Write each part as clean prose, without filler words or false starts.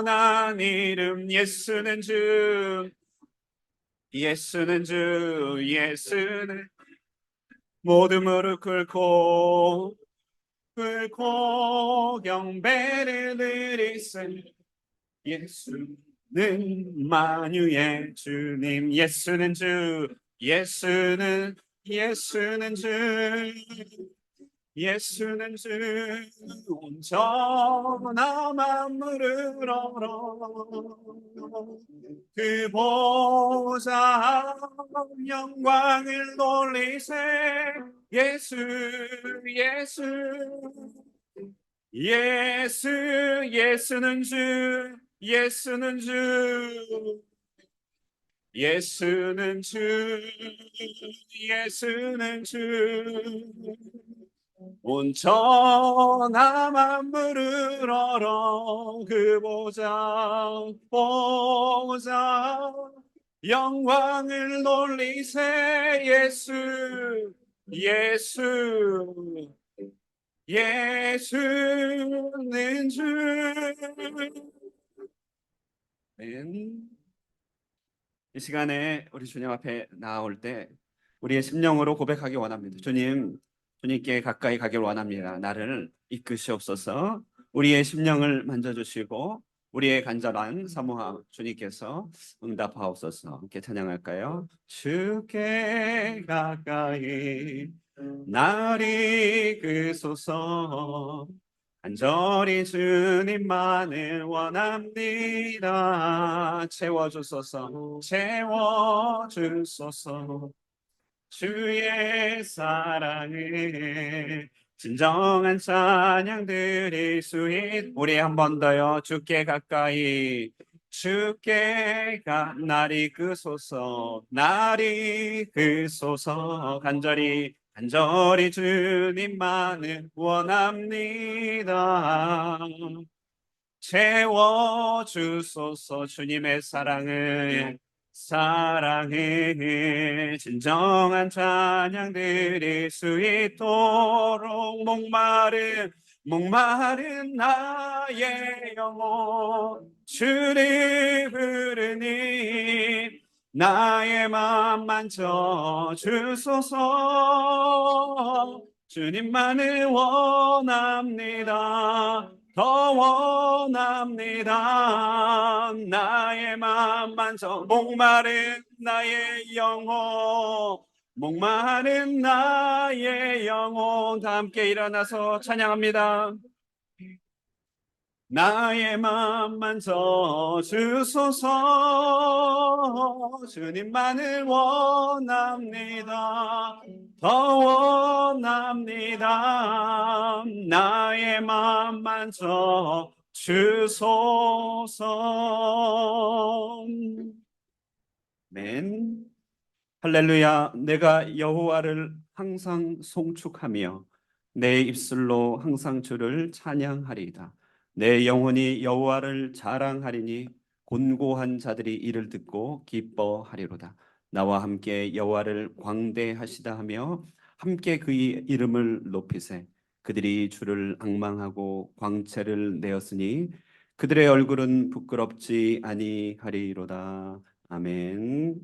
난 이름 예수는 주, 예수는 주, 예수는 모두 무릎 꿇고 경배를 드리세. 예수는 만유의 주님, 예수는 주, 예수는 주, 예수는 주, 온전한 만물을 얼어 그 보좌 영광을 돌리세. 예수, 예수, 예수, 예수는 주, 예수는 주, 예수는 주, 예수는 주, 온전한 만물을 얼어 그 보좌 영광을 돌리세. 예수, 예수, 예수는 주. 이 시간에 우리 주님 앞에 나올 때 우리의 심령으로 고백하기 원합니다. 주님, 주님께 가까이 가기를 원합니다. 나를 이끄시옵소서. 우리의 심령을 만져주시고 우리의 간절한 사모함 주님께서 응답하옵소서. 함께 찬양할까요? 주께 가까이 날 이끄소서. 간절히 주님만을 원합니다. 채워주소서. 주의 사랑을 진정한 찬양 드릴 수 있. 우리 한 번 더요. 주께 가까이 날 이끄소서. 간절히 주님만을 원합니다. 채워주소서. 주님의 사랑을 진정한 찬양 드릴 수 있도록 목마른 나의 영혼 주를 부르니 나의 맘 만져주소서. 주님만을 원합니다. 더 원합니다. 나의 맘 만져 목마른 나의 영혼 다 함께 일어나서 찬양합니다. 나의 맘 만져주소서. 주님만을 원합니다. 더 원합니다. 나의 맘 만져주소서. 아멘. 할렐루야. 내가 여호와를 항상 송축하며 내 입술로 항상 주를 찬양하리이다. 내 영혼이 여호와를 자랑하리니 곤고한 자들이 이를 듣고 기뻐하리로다. 나와 함께 여호와를 광대하시다 하며 함께 그의 이름을 높이세. 그들이 주를 앙망하고 광채를 내었으니 그들의 얼굴은 부끄럽지 아니하리로다. 아멘.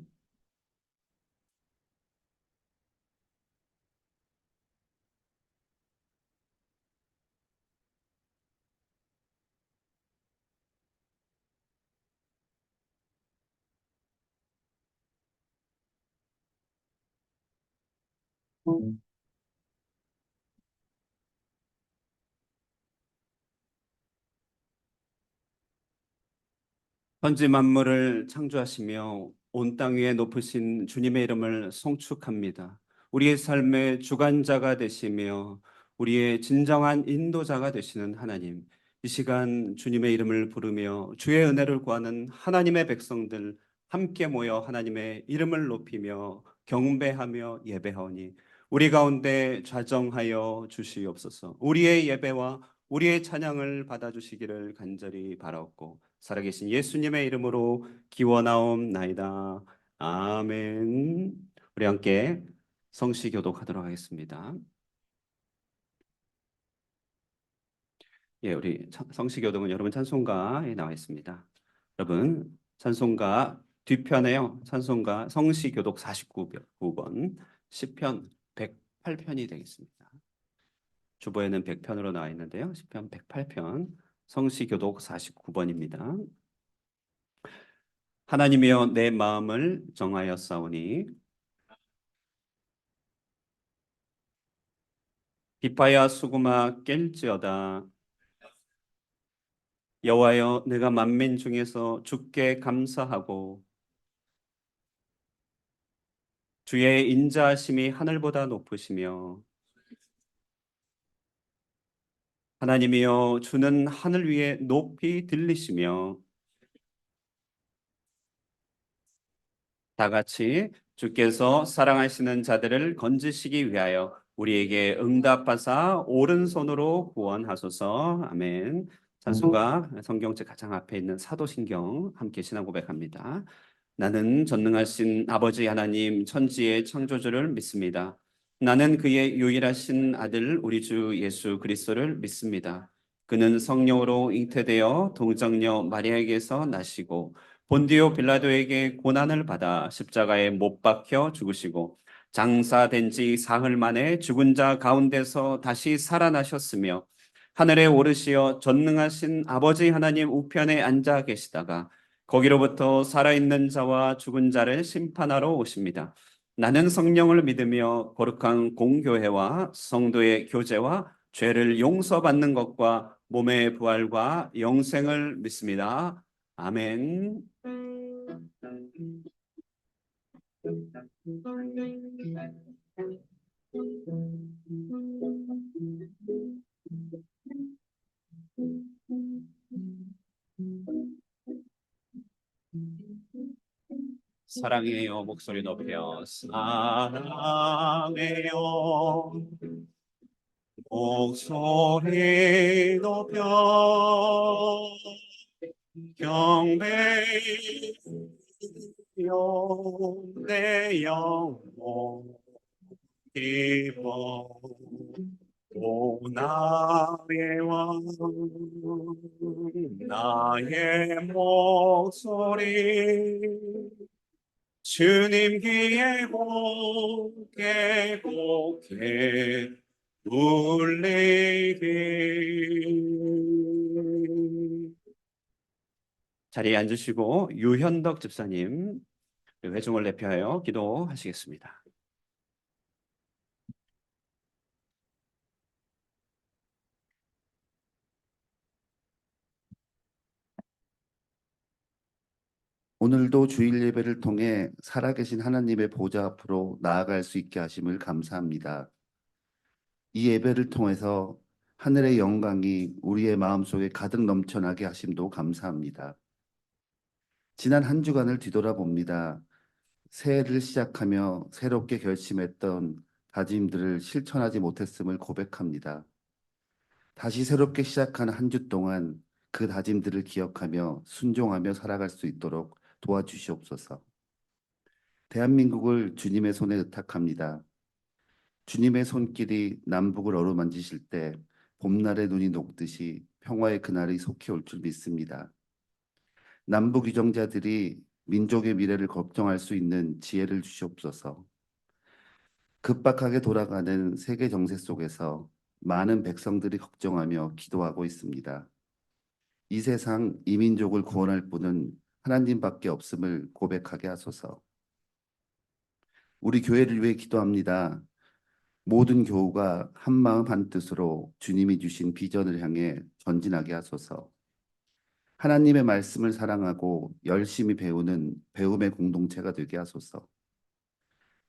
천지 만물을 창조하시며 온 땅 위에 높으신 주님의 이름을 송축합니다. 우리의 삶의 주관자가 되시며 우리의 진정한 인도자가 되시는 하나님, 이 시간 주님의 이름을 부르며 주의 은혜를 구하는 하나님의 백성들 함께 모여 하나님의 이름을 높이며 경배하며 예배하오니 우리 가운데 좌정하여 주시옵소서. 우리의 예배와 우리의 찬양을 받아주시기를 간절히 바라옵고 살아계신 예수님의 이름으로 기원하옵나이다. 아멘. 우리 함께 성시 교독하도록 하겠습니다. 예, 우리 성시교독은 여러분 찬송가에 나와 있습니다. 여러분 찬송가 뒤편에요. 찬송가 성시교독 49번 시편 108편이 되겠습니다. 주보에는 100편으로 나와 있는데요. 시편 108편 성시교독 49번입니다. 하나님이여 내 마음을 정하였사오니 비파야 수구마 깰지어다. 여호와여 내가 만민 중에서 주께 감사하고 주의 인자하심이 하늘보다 높으시며 하나님이여 주는 하늘 위에 높이 들리시며 다 같이 주께서 사랑하시는 자들을 건지시기 위하여 우리에게 응답하사 오른손으로 구원하소서. 아멘. 찬송가 성경책 가장 앞에 있는 사도신경 함께 신앙 고백합니다. 나는 전능하신 아버지 하나님 천지의 창조주를 믿습니다. 나는 그의 유일하신 아들 우리 주 예수 그리스도를 믿습니다. 그는 성령으로 잉태되어 동정녀 마리아에게서 나시고 본디오 빌라도에게 고난을 받아 십자가에 못 박혀 죽으시고 장사된 지 사흘 만에 죽은 자 가운데서 다시 살아나셨으며 하늘에 오르시어 전능하신 아버지 하나님 우편에 앉아 계시다가 거기로부터 살아있는 자와 죽은 자를 심판하러 오십니다. 나는 성령을 믿으며 거룩한 공교회와 성도의 교제와 죄를 용서받는 것과 몸의 부활과 영생을 믿습니다. 아멘. 사랑해요 목소리 높여 사랑해요 목소리 높여 경배요 내 영혼 기뻐 오 나의 왕 나의 목소리 주님 귀에 곱게 곱게 울리기. 자리에 앉으시고 유현덕 집사님 회중을 대표하여 기도하시겠습니다. 오늘도 주일 예배를 통해 살아계신 하나님의 보좌 앞으로 나아갈 수 있게 하심을 감사합니다. 이 예배를 통해서 하늘의 영광이 우리의 마음속에 가득 넘쳐나게 하심도 감사합니다. 지난 한 주간을 뒤돌아봅니다. 새해를 시작하며 새롭게 결심했던 다짐들을 실천하지 못했음을 고백합니다. 다시 새롭게 시작하는 한 주 동안 그 다짐들을 기억하며 순종하며 살아갈 수 있도록 도와주시옵소서. 대한민국을 주님의 손에 의탁합니다. 주님의 손길이 남북을 어루만지실 때 봄날의 눈이 녹듯이 평화의 그날이 속히 올 줄 믿습니다. 남북 유정자들이 민족의 미래를 걱정할 수 있는 지혜를 주시옵소서. 급박하게 돌아가는 세계 정세 속에서 많은 백성들이 걱정하며 기도하고 있습니다. 이 세상 이 민족을 구원할 분은 하나님밖에 없음을 고백하게 하소서. 우리 교회를 위해 기도합니다. 모든 교우가 한마음 한뜻으로 주님이 주신 비전을 향해 전진하게 하소서. 하나님의 말씀을 사랑하고 열심히 배우는 배움의 공동체가 되게 하소서.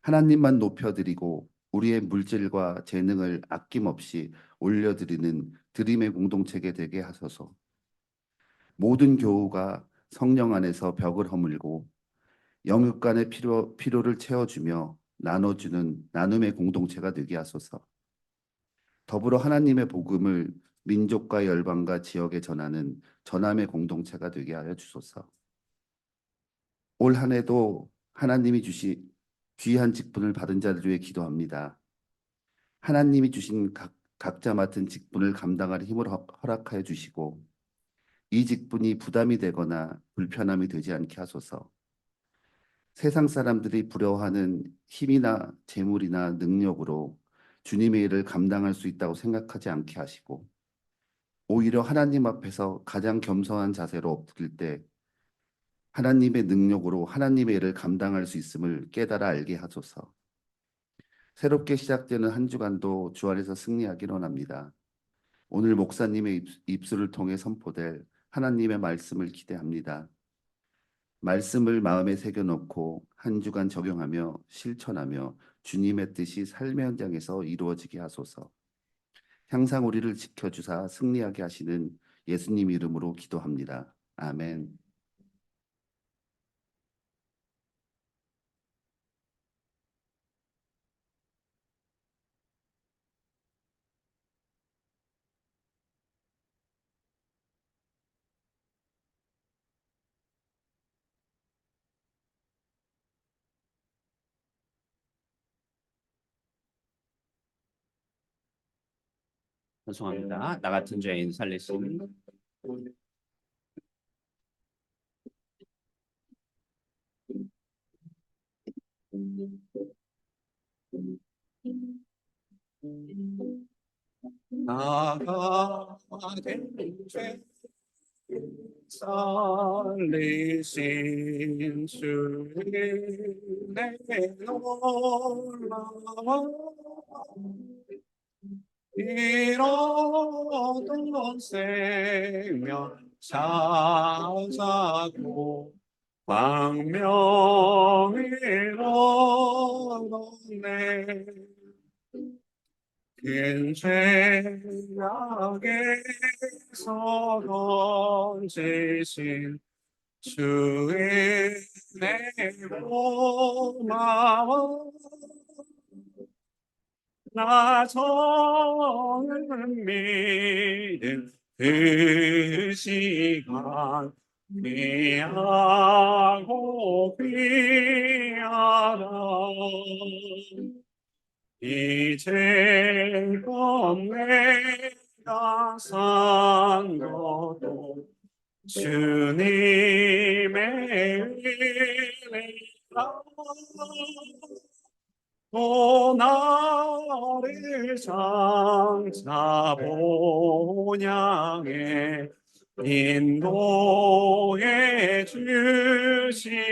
하나님만 높여드리고 우리의 물질과 재능을 아낌없이 올려드리는 드림의 공동체가 되게 하소서. 모든 교우가 성령 안에서 벽을 허물고 영육 간의 필요를 채워주며 나눠주는 나눔의 공동체가 되게 하소서. 더불어 하나님의 복음을 민족과 열방과 지역에 전하는 전함의 공동체가 되게 하여 주소서. 올 한 해도 하나님이 주신 귀한 직분을 받은 자들 위해 기도합니다. 하나님이 주신 각 각자 맡은 직분을 감당할 힘을 허락하여 주시고 이 직분이 부담이 되거나 불편함이 되지 않게 하소서. 세상 사람들이 부러워하는 힘이나 재물이나 능력으로 주님의 일을 감당할 수 있다고 생각하지 않게 하시고 오히려 하나님 앞에서 가장 겸손한 자세로 엎드릴 때 하나님의 능력으로 하나님의 일을 감당할 수 있음을 깨달아 알게 하소서. 새롭게 시작되는 한 주간도 주 안에서 승리하기를 원합니다. 오늘 목사님의 입술을 통해 선포될 하나님의 말씀을 기대합니다. 말씀을 마음에 새겨놓고 한 주간 적용하며 실천하며 주님의 뜻이 삶의 현장에서 이루어지게 하소서. 항상 우리를 지켜주사 승리하게 하시는 예수님 이름으로 기도합니다. 아멘. 죄송합니다. 나 같은 죄인 살리심. 나가된 죄 살리신 주의 놀라워 잃어둔 생명 찾아고 광명을 얻었네 큰 죄악에서 건지신 주의 내 고마워 나 저는 믿음 그 시간 귀하고 귀하다 이제껏 내가 산 것도 주님의 은혜라 또 나를 장차 본향에 인도해 주시리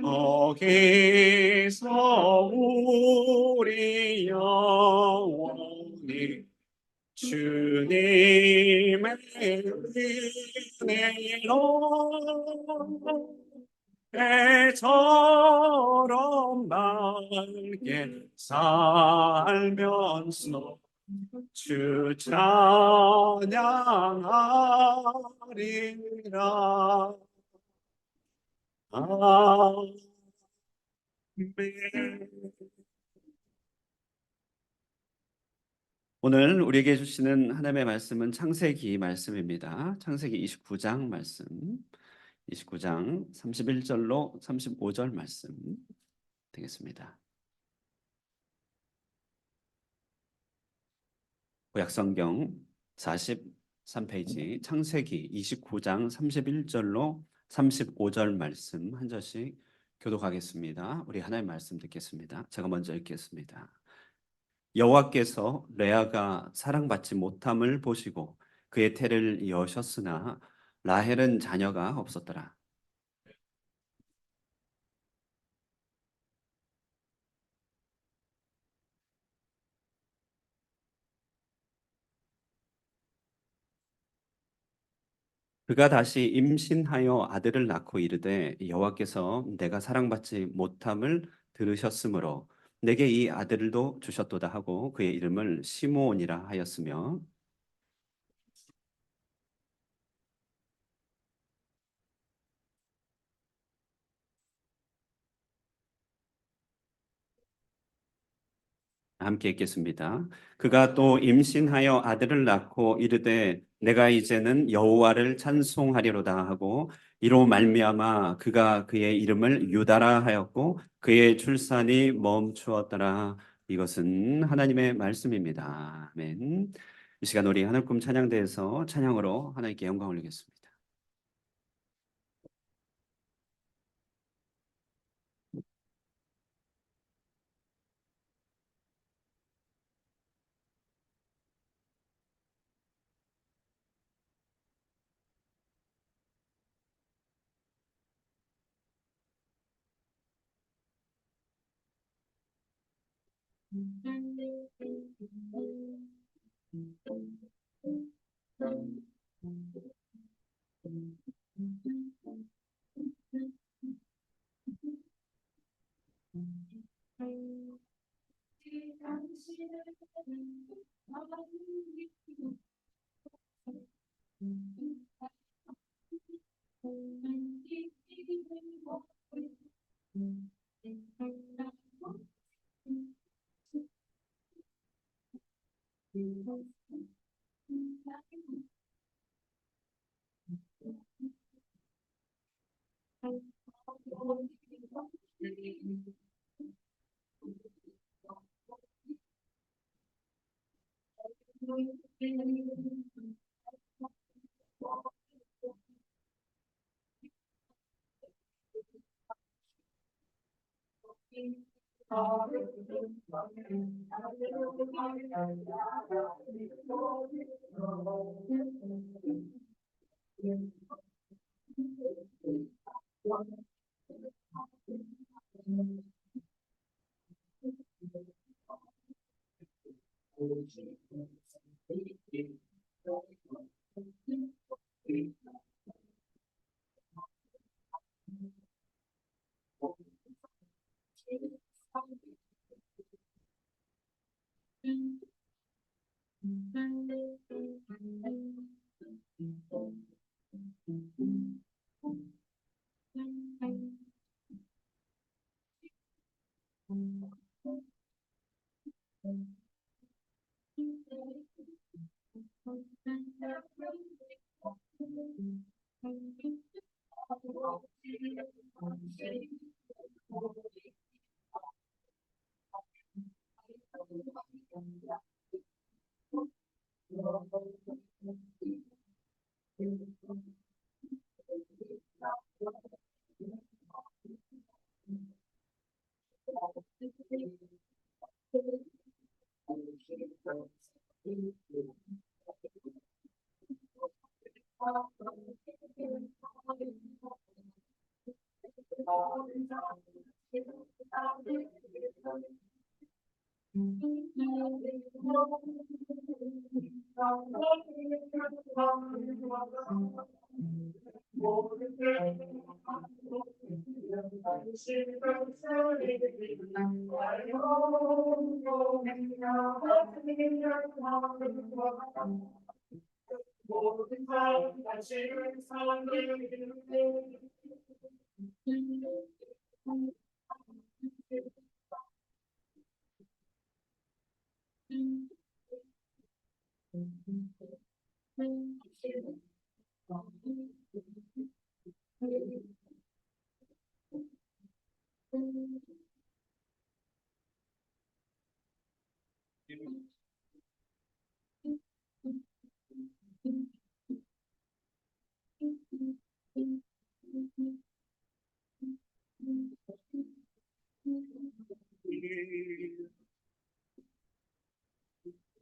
거기서 우리 영원히 주님의 은혜로 배처럼 맑게 살면서 주 찬양하리라. 아멘. 오늘 우리에게 주시는 하나님의 말씀은 창세기 말씀입니다. 창세기 29장 말씀. 29장 31절로 35절 말씀 되겠습니다. 구약성경 43페이지 창세기 29장 31절로 35절 말씀 한 절씩 교독하겠습니다. 우리 하나님의 말씀 듣겠습니다. 제가 먼저 읽겠습니다. 여호와께서 레아가 사랑받지 못함을 보시고 그의 태를 여셨으나 라헬은 자녀가 없었더라. 그가 다시 임신하여 아들을 낳고 이르되 여호와께서 내가 사랑받지 못함을 들으셨으므로 내게 이 아들도 주셨도다 하고 그의 이름을 시므온이라 하였으며 함께 읽겠습니다. 그가 또 임신하여 아들을 낳고 이르되 내가 이제는 여호와를 찬송하리로다 하고 이로 말미암아 그가 그의 이름을 유다라 하였고 그의 출산이 멈추었더라. 이것은 하나님의 말씀입니다. 아멘. 이 시간 우리 하늘꿈 찬양대에서 찬양으로 하나님께 영광 올리겠습니다.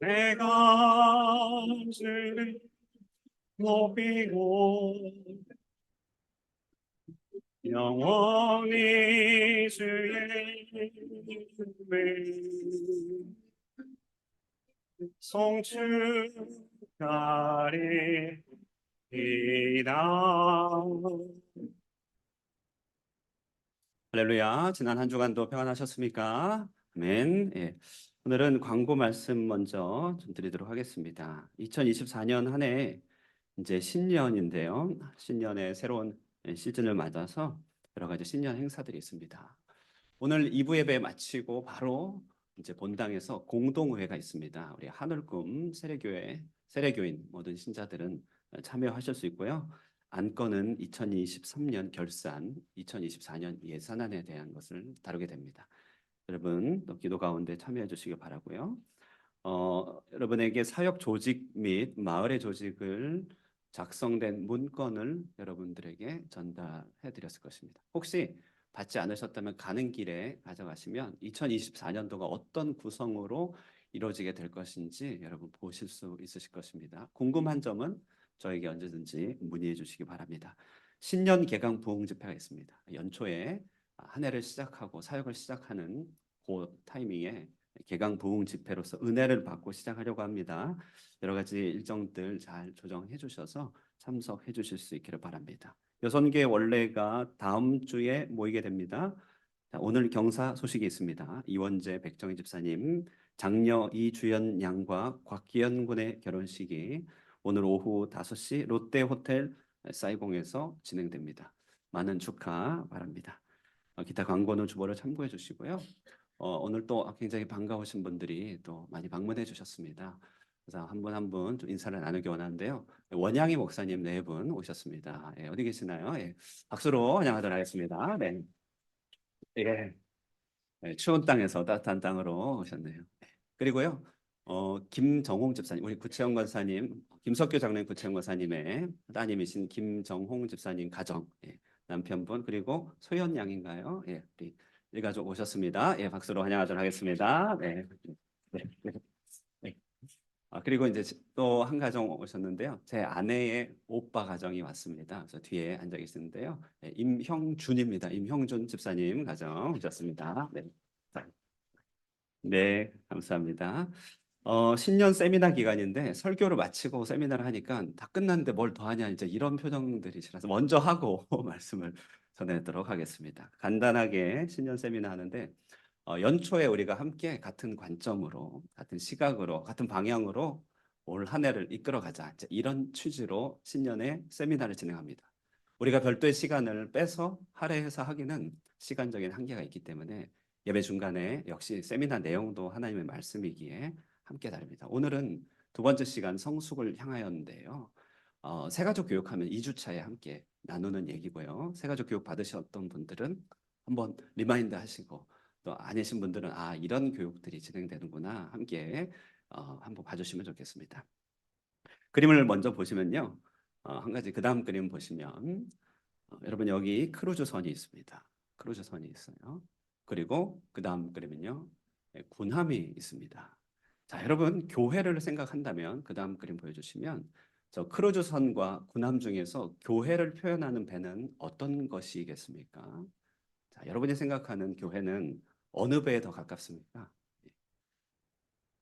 내가 주를 높이고 영원히 주의 이름을 송축하리이다. 할렐루야. 지난 한 주간도 평안하셨습니까? 아멘. 예. 오늘은 광고 말씀 먼저 좀 드리도록 하겠습니다. 2024년 한 해 이제 신년인데요. 신년의 새로운 시즌을 맞아서 여러 가지 신년 행사들이 있습니다. 오늘 2부 예배 마치고 바로 이제 본당에서 공동회가 있습니다. 우리 하늘꿈 세례교회 세례교인 모든 신자들은 참여하실 수 있고요. 안건은 2023년 결산, 2024년 예산안에 대한 것을 다루게 됩니다. 여러분 또 기도 가운데 참여해 주시기 바라고요. 여러분에게 사역 조직 및 마을의 조직을 작성된 문건을 여러분들에게 전달해 드렸을 것입니다. 혹시 받지 않으셨다면 가는 길에 가져가시면 2024년도가 어떤 구성으로 이루어지게 될 것인지 여러분 보실 수 있으실 것입니다. 궁금한 점은 저에게 언제든지 문의해 주시기 바랍니다. 신년 개강 부흥 집회가 있습니다. 연초에 한 해를 시작하고 사역을 시작하는 그 타이밍에 개강 부흥 집회로서 은혜를 받고 시작하려고 합니다. 여러 가지 일정들 잘 조정해 주셔서 참석해 주실 수 있기를 바랍니다. 여선교회 원래가 다음 주에 모이게 됩니다. 자, 오늘 경사 소식이 있습니다. 이원재 백정희 집사님, 장녀 이주연 양과 곽기현 군의 결혼식이 오늘 오후 5시 롯데 호텔 사이공에서 진행됩니다. 많은 축하 바랍니다. 기타 광고는 주보를 참고해 주시고요. 오늘 또 굉장히 반가우신 분들이 또 많이 방문해 주셨습니다. 그래서 한 분 한 분 좀 인사를 나누기 원하는데요. 원양희 목사님 네 분 오셨습니다. 예, 어디 계시나요? 예, 박수로 환영하도록 하겠습니다. 네. 예, 예, 추운 땅에서 따뜻한 땅으로 오셨네요. 예. 그리고요, 김정홍 집사님, 우리 구채영 권사님, 김석규 장로님 구채영 권사님의 따님이신 김정홍 집사님 가정, 예, 남편분 그리고 소연 양인가요? 예, 우리 일가족 오셨습니다. 예, 박수로 환영하도록 하겠습니다. 네. 네. 네. 네. 그리고 이제 또 한 가정 오셨는데요. 제 아내의 오빠 가정이 왔습니다. 그래서 뒤에 앉아 계시는데요. 네, 임형준입니다. 임형준 집사님 가정 오셨습니다. 네. 자, 네, 감사합니다. 신년 세미나 기간인데 설교를 마치고 세미나를 하니까 다 끝났는데 뭘 더 하냐 이제 이런 표정들이시라서 먼저 하고 말씀을 전해드리도록 하겠습니다. 간단하게 신년 세미나 하는데 연초에 우리가 함께 같은 관점으로, 같은 시각으로, 같은 방향으로 올 한 해를 이끌어가자. 이제 이런 취지로 신년에 세미나를 진행합니다. 우리가 별도의 시간을 빼서 할애해서 하기는 시간적인 한계가 있기 때문에 예배 중간에 역시 세미나 내용도 하나님의 말씀이기에 함께 다릅니다. 오늘은 두 번째 시간 성숙을 향하였는데요. 새가족 교육하면 2주차에 함께 나누는 얘기고요. 새가족 교육 받으셨던 분들은 한번 리마인드 하시고 또 아니신 분들은 이런 교육들이 진행되는구나 함께 한번 봐주시면 좋겠습니다. 그림을 먼저 보시면요. 한 가지 그 다음 그림 보시면 여러분 여기 크루즈선이 있습니다. 크루즈선이 있어요. 그리고 그 다음 그림은요. 군함이 있습니다. 자, 여러분 교회를 생각한다면 그 다음 그림 보여주시면 저 크루즈선과 군함 중에서 교회를 표현하는 배는 어떤 것이겠습니까? 자, 여러분이 생각하는 교회는 어느 배에 더 가깝습니까?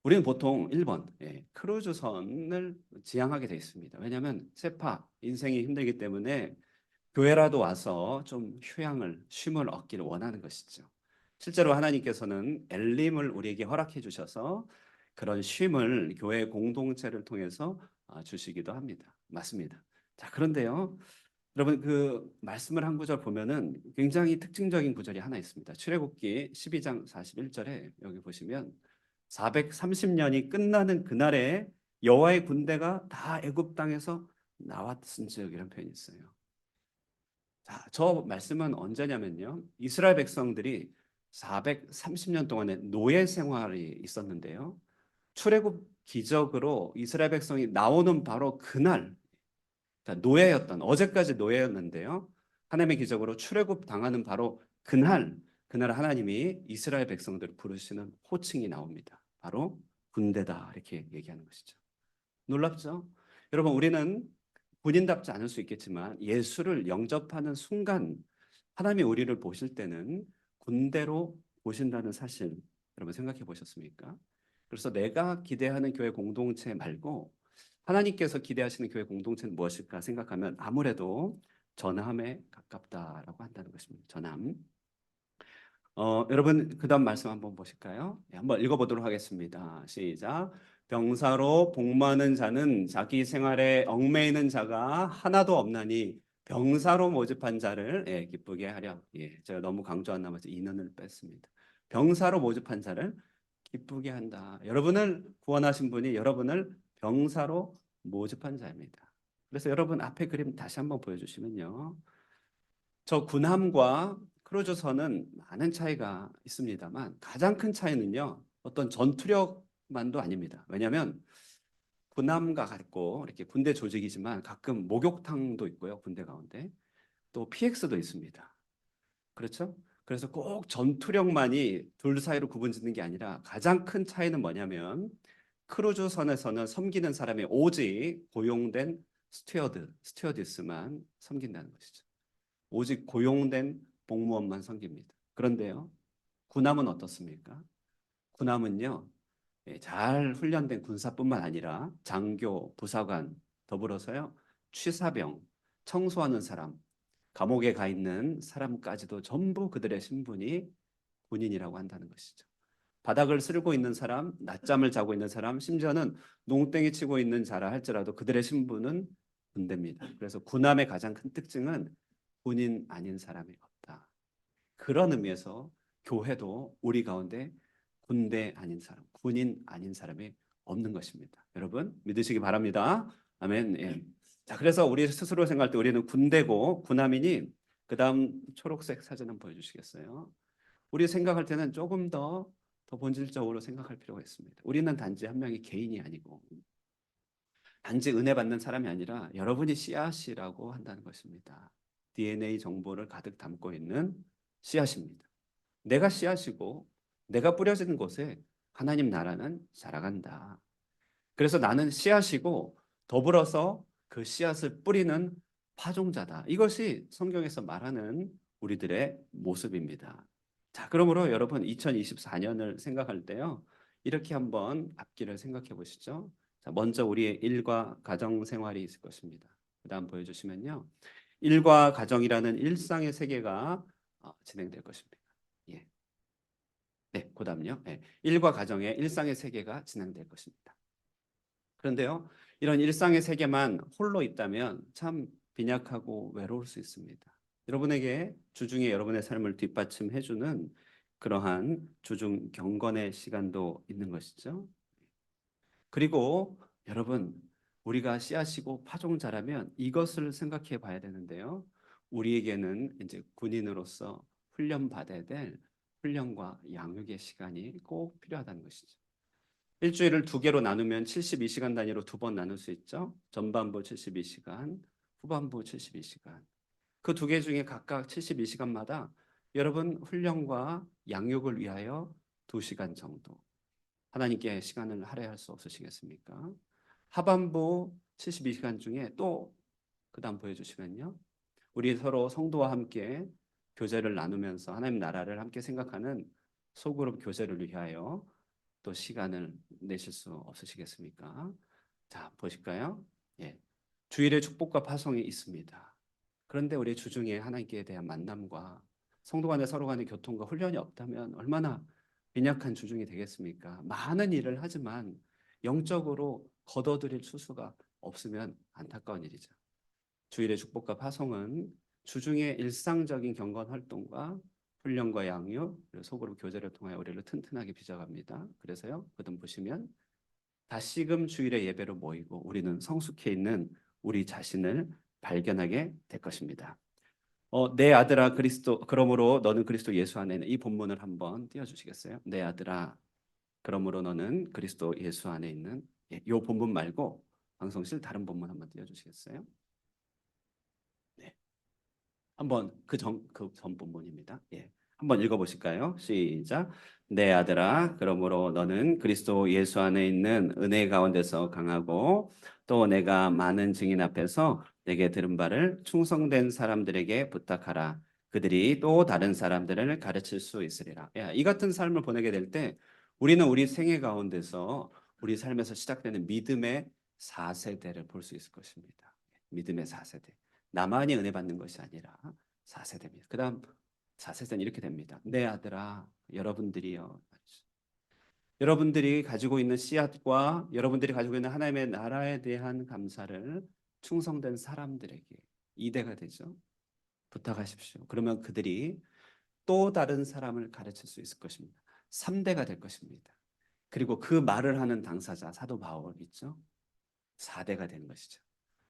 우리는 보통 1번 크루즈선을 지향하게 되어 있습니다. 왜냐하면 세파 인생이 힘들기 때문에 교회라도 와서 좀 휴양을 쉼을 얻기를 원하는 것이죠. 실제로 하나님께서는 엘림을 우리에게 허락해 주셔서 그런 쉼을 교회 공동체를 통해서 주시기도 합니다. 맞습니다. 자, 그런데요. 여러분 그 말씀을 한 구절 보면은 굉장히 특징적인 구절이 하나 있습니다. 출애굽기 12장 41절에 여기 보시면 430년이 끝나는 그날에 여호와의 군대가 다 애굽 땅에서 나왔은즉 이런 표현이 있어요. 자, 저 말씀은 언제냐면요. 이스라엘 백성들이 430년 동안의 노예 생활이 있었는데요. 출애굽 기적으로 이스라엘 백성이 나오는 바로 그날 노예였던 어제까지 노예였는데요. 하나님의 기적으로 출애굽 당하는 바로 그날 하나님이 이스라엘 백성들을 부르시는 호칭이 나옵니다. 바로 군대다 이렇게 얘기하는 것이죠. 놀랍죠? 여러분 우리는 군인답지 않을 수 있겠지만 예수를 영접하는 순간 하나님이 우리를 보실 때는 군대로 보신다는 사실 여러분 생각해 보셨습니까? 그래서 내가 기대하는 교회 공동체 말고 하나님께서 기대하시는 교회 공동체는 무엇일까 생각하면 아무래도 전함에 가깝다라고 한다는 것입니다. 전함. 여러분 그다음 말씀 한번 보실까요? 한번 읽어보도록 하겠습니다. 시작. 병사로 복무하는 자는 자기 생활에 얽매이는 자가 하나도 없나니 병사로 모집한 자를 기쁘게 하려. 제가 너무 강조한 나머지 인원을 뺐습니다. 병사로 모집한 자를 기쁘게 한다. 여러분을 구원하신 분이 여러분을 병사로 모집한 자입니다. 그래서 여러분 앞에 그림 다시 한번 보여주시면요. 저 군함과 크루즈선은 많은 차이가 있습니다만 가장 큰 차이는요. 어떤 전투력만도 아닙니다. 왜냐하면 군함과 같고 이렇게 군대 조직이지만 가끔 목욕탕도 있고요. 군대 가운데 또 PX도 있습니다. 그렇죠? 그래서 꼭 전투력만이 둘 사이로 구분짓는 게 아니라 가장 큰 차이는 뭐냐면 크루즈선에서는 섬기는 사람이 오직 고용된 스튜어디스만 섬긴다는 것이죠. 오직 고용된 공무원만 섬깁니다. 그런데요, 군함은 어떻습니까? 군함은요, 잘 훈련된 군사뿐만 아니라 장교, 부사관, 더불어서요, 취사병, 청소하는 사람, 감옥에 가 있는 사람까지도 전부 그들의 신분이 군인이라고 한다는 것이죠. 바닥을 쓸고 있는 사람, 낮잠을 자고 있는 사람, 심지어는 농땡이 치고 있는 자라 할지라도 그들의 신분은 군대입니다. 그래서 군함의 가장 큰 특징은 군인 아닌 사람이 없다. 그런 의미에서 교회도 우리 가운데 군대 아닌 사람, 군인 아닌 사람이 없는 것입니다. 여러분 믿으시기 바랍니다. 아멘. 예. 자, 그래서 우리 스스로 생각할 때 우리는 군대고 군함이니 그다음 초록색 사진 한번 보여주시겠어요? 우리 생각할 때는 조금 더 본질적으로 생각할 필요가 있습니다. 우리는 단지 한 명의 개인이 아니고 단지 은혜 받는 사람이 아니라 여러분이 씨앗이라고 한다는 것입니다. DNA 정보를 가득 담고 있는 씨앗입니다. 내가 씨앗이고 내가 뿌려지는 곳에 하나님 나라는 자라간다. 그래서 나는 씨앗이고 더불어서 그 씨앗을 뿌리는 파종자다. 이것이 성경에서 말하는 우리들의 모습입니다. 자, 그러므로 여러분 2024년을 생각할 때요. 이렇게 한번 앞길을 생각해 보시죠. 자, 먼저 우리의 일과 가정 생활이 있을 것입니다. 그다음 보여주시면요. 일과 가정이라는 일상의 세계가 진행될 것입니다. 예. 네, 그다음요. 네, 일과 가정의 일상의 세계가 진행될 것입니다. 그런데요, 이런 일상의 세계만 홀로 있다면 참 빈약하고 외로울 수 있습니다. 여러분에게 주중에 여러분의 삶을 뒷받침해주는 그러한 주중 경건의 시간도 있는 것이죠. 그리고 여러분, 우리가 씨앗이고 파종자라면 이것을 생각해 봐야 되는데요. 우리에게는 이제 군인으로서 훈련 받아야 될 훈련과 양육의 시간이 꼭 필요하다는 것이죠. 일주일을 두 개로 나누면 72시간 단위로 두 번 나눌 수 있죠. 전반부 72시간, 후반부 72시간. 그 두 개 중에 각각 72시간마다 여러분 훈련과 양육을 위하여 2시간 정도 하나님께 시간을 할애할 수 없으시겠습니까? 하반부 72시간 중에 또 그다음 보여주시면요. 우리 서로 성도와 함께 교제를 나누면서 하나님 나라를 함께 생각하는 소그룹 교제를 위하여 또 시간을 내실 수 없으시겠습니까? 자, 보실까요? 예. 주일에 축복과 파송이 있습니다. 그런데 우리 주중에 하나님께 대한 만남과 성도 간의 서로 간의 교통과 훈련이 없다면 얼마나 빈약한 주중이 되겠습니까? 많은 일을 하지만 영적으로 거둬들일 수수가 없으면 안타까운 일이죠. 주일의 축복과 파송은 주중의 일상적인 경건 활동과 훈련과 양육, 그리고 소그룹 교제를 통하여 우리를 튼튼하게 빚어갑니다. 그래서요, 거듭 보시면 다시금 주일의 예배로 모이고 우리는 성숙해 있는 우리 자신을 발견하게 될 것입니다. 내 아들아 그리스도 그러므로 너는 그리스도 예수 안에 있는 이 본문을 한번 띄워주시겠어요? 내 아들아 그러므로 너는 그리스도 예수 안에 있는 이 본문 말고 방송실 다른 본문 한번 띄워주시겠어요? 네. 한번 그 전 본문입니다. 예. 한번 읽어보실까요? 시작. 내 아들아, 그러므로 너는 그리스도 예수 안에 있는 은혜 가운데서 강하고 또 내가 많은 증인 앞에서 내게 들은 바를 충성된 사람들에게 부탁하라. 그들이 또 다른 사람들을 가르칠 수 있으리라. 야, 이 같은 삶을 보내게 될 때 우리는 우리 생애 가운데서 우리 삶에서 시작되는 믿음의 4세대를 볼 수 있을 것입니다. 믿음의 4세대. 나만이 은혜 받는 것이 아니라 4세대입니다. 그다음 4세대는 이렇게 됩니다. 내 아들아, 여러분들이요. 여러분들이 가지고 있는 씨앗과 여러분들이 가지고 있는 하나님의 나라에 대한 감사를 충성된 사람들에게 이대가 되죠. 부탁하십시오. 그러면 그들이 또 다른 사람을 가르칠 수 있을 것입니다. 3대가 될 것입니다. 그리고 그 말을 하는 당사자 사도 바울 있죠. 4대가 되는 것이죠.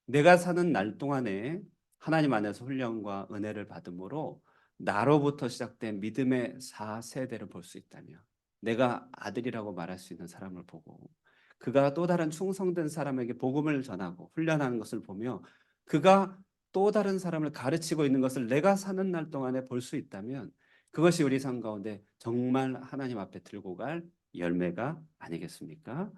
내가 사는 날 동안에 하나님 안에서 훈련과 은혜를 받음으로 나로부터 시작된 믿음의 4세대를 볼 수 있다면 내가 아들이라고 말할 수 있는 사람을 보고 그가 또 다른 충성된 사람에게 복음을 전하고 훈련하는 것을 보며 그가 또 다른 사람을 가르치고 있는 것을 내가 사는 날 동안에 볼 수 있다면 그것이 우리 삶 가운데 정말 하나님 앞에 들고 갈 열매가 아니겠습니까?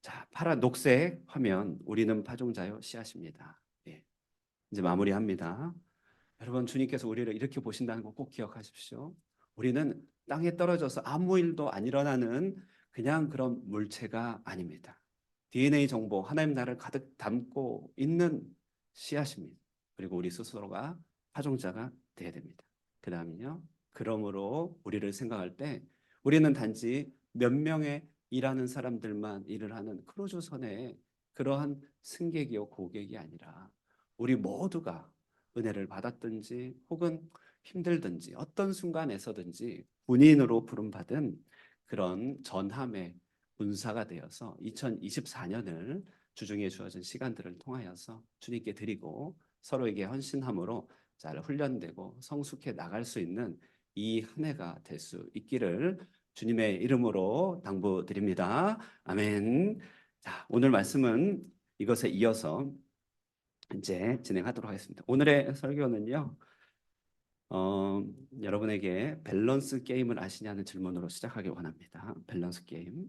자, 파란 녹색 화면, 우리는 파종자요 씨앗입니다. 예, 이제 마무리합니다. 여러분, 주님께서 우리를 이렇게 보신다는 거 꼭 기억하십시오. 우리는 땅에 떨어져서 아무 일도 안 일어나는 그냥 그런 물체가 아닙니다. DNA 정보, 하나님 나라를 가득 담고 있는 씨앗입니다. 그리고 우리 스스로가 파종자가 되어야 됩니다. 그 다음은요. 그러므로 우리를 생각할 때 우리는 단지 몇 명의 일하는 사람들만 일을 하는 크루즈선의 그러한 승객이요 고객이 아니라 우리 모두가 은혜를 받았든지 혹은 힘들든지 어떤 순간에서든지 군인으로 부름받은 그런 전함의 군사가 되어서 2024년을 주중에 주어진 시간들을 통하여서 주님께 드리고 서로에게 헌신함으로 잘 훈련되고 성숙해 나갈 수 있는 이 한 해가 될 수 있기를 주님의 이름으로 당부드립니다. 아멘. 자, 오늘 말씀은 이것에 이어서 이제 진행하도록 하겠습니다. 오늘의 설교는요. 여러분에게 밸런스 게임을 아시냐는 질문으로 시작하길 원합니다. 밸런스 게임.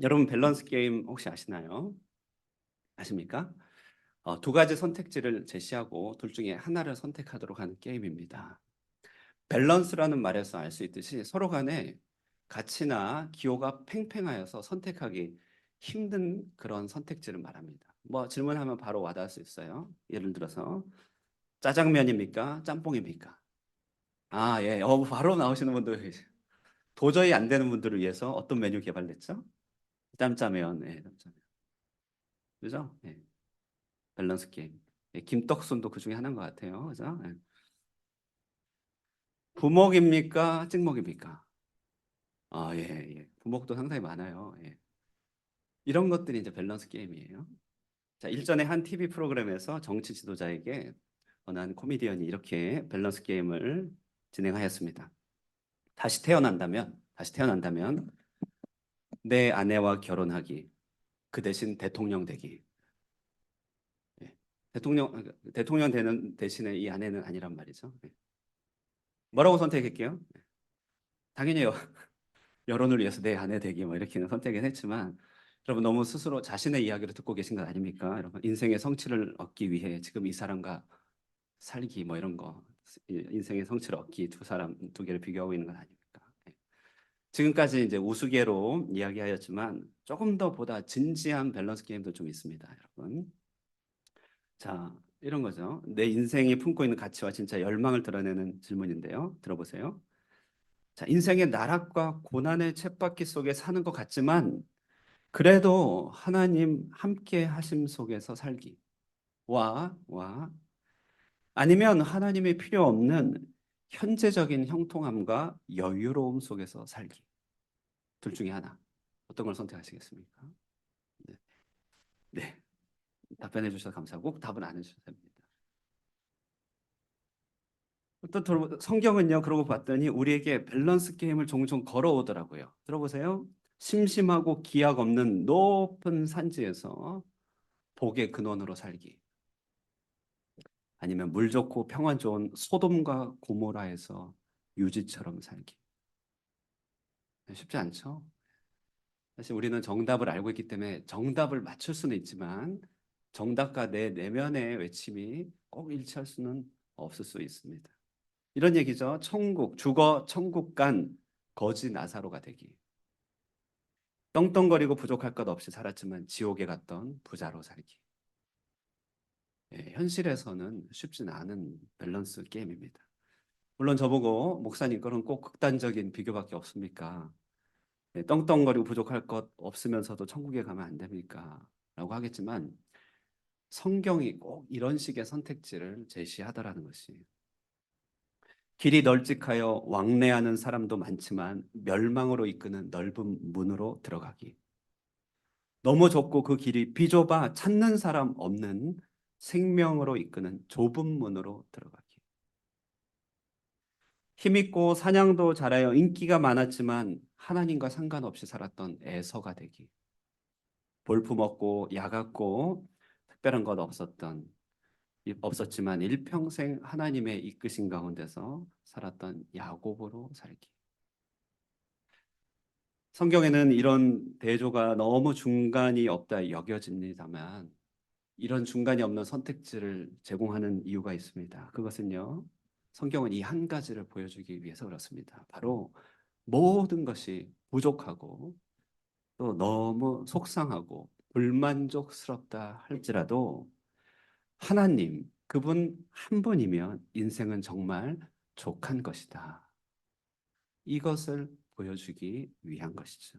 여러분 밸런스 게임 혹시 아시나요? 아십니까? 두 가지 선택지를 제시하고 둘 중에 하나를 선택하도록 하는 게임입니다. 밸런스라는 말에서 알 수 있듯이 서로 간에 가치나 기호가 팽팽하여서 선택하기 힘든 그런 선택지를 말합니다. 뭐 질문하면 바로 와닿을 수 있어요. 예를 들어서 짜장면입니까? 짬뽕입니까? 아, 예. 바로 나오시는 분들 계세요. 도저히 안 되는 분들을 위해서 어떤 메뉴 개발됐죠? 짬짜면. 예, 짬짜면. 그죠? 예. 밸런스 게임. 예, 김떡순도 그 중에 하나인 것 같아요. 그죠? 예. 부먹입니까? 찍먹입니까? 아, 예, 예. 부먹도 상당히 많아요. 예. 이런 것들이 이제 밸런스 게임이에요. 자, 일전에 한 TV 프로그램에서 정치 지도자에게 어느 한 코미디언이 이렇게 밸런스 게임을 진행하였습니다. 다시 태어난다면 내 아내와 결혼하기, 그 대신 대통령 되기. 예. 대통령 되는 대신에 이 아내는 아니란 말이죠. 예. 뭐라고 선택할게요? 당연히 여론을 위해서 내 아내 되기 뭐 이렇게는 선택은 했지만 여러분 너무 스스로 자신의 이야기를 듣고 계신 것 아닙니까? 여러분 인생의 성취를 얻기 위해 지금 이 사람과 살기 뭐 이런 거 인생의 성취를 얻기 두 개를 비교하고 있는 건 아닙니까? 예. 지금까지 이제 우스개로 이야기하였지만 조금 더 보다 진지한 밸런스 게임도 좀 있습니다, 여러분. 자, 이런 거죠. 내 인생이 품고 있는 가치와 진짜 열망을 드러내는 질문인데요. 들어보세요. 자, 인생의 나락과 고난의 쳇바퀴 속에 사는 것 같지만 그래도 하나님 함께 하심 속에서 살기. 와. 아니면 하나님의 필요 없는 현재적인 형통함과 여유로움 속에서 살기. 둘 중에 하나. 어떤 걸 선택하시겠습니까? 네. 네. 답변해 주셔서 감사하고 꼭 답은 안 해주셔도 됩니다. 또 성경은요, 그러고 봤더니 우리에게 밸런스 게임을 종종 걸어오더라고요. 들어보세요. 심심하고 기약 없는 높은 산지에서 복의 근원으로 살기. 아니면 물 좋고 평안 좋은 소돔과 고모라에서 유지처럼 살기. 쉽지 않죠? 사실 우리는 정답을 알고 있기 때문에 정답을 맞출 수는 있지만 정답과 내 내면의 외침이 꼭 일치할 수는 없을 수 있습니다. 이런 얘기죠. 죽어 천국 간 거지 나사로가 되기. 떵떵거리고 부족할 것 없이 살았지만 지옥에 갔던 부자로 살기. 예, 현실에서는 쉽진 않은 밸런스 게임입니다. 물론 저보고 목사님 거는 꼭 극단적인 비교밖에 없습니까? 예, 떵떵거리고 부족할 것 없으면서도 천국에 가면 안 됩니까? 라고 하겠지만 성경이 꼭 이런 식의 선택지를 제시하더라는 것이 길이 널찍하여 왕래하는 사람도 많지만 멸망으로 이끄는 넓은 문으로 들어가기. 너무 좁고 그 길이 비좁아 찾는 사람 없는 생명으로 이끄는 좁은 문으로 들어가기. 힘있고 사냥도 잘하여 인기가 많았지만 하나님과 상관없이 살았던 에서가 되기. 볼품없고 야같고 특별한 것 없었지만 일평생 하나님의 이끄신 가운데서 살았던 야곱으로 살기. 성경에는 이런 대조가 너무 중간이 없다 여겨집니다만 이런 중간이 없는 선택지를 제공하는 이유가 있습니다. 그것은요, 성경은 이 한 가지를 보여주기 위해서 그렇습니다. 바로 모든 것이 부족하고 또 너무 속상하고 불만족스럽다 할지라도 하나님, 그분 한 분이면 인생은 정말 족한 것이다. 이것을 보여주기 위한 것이죠.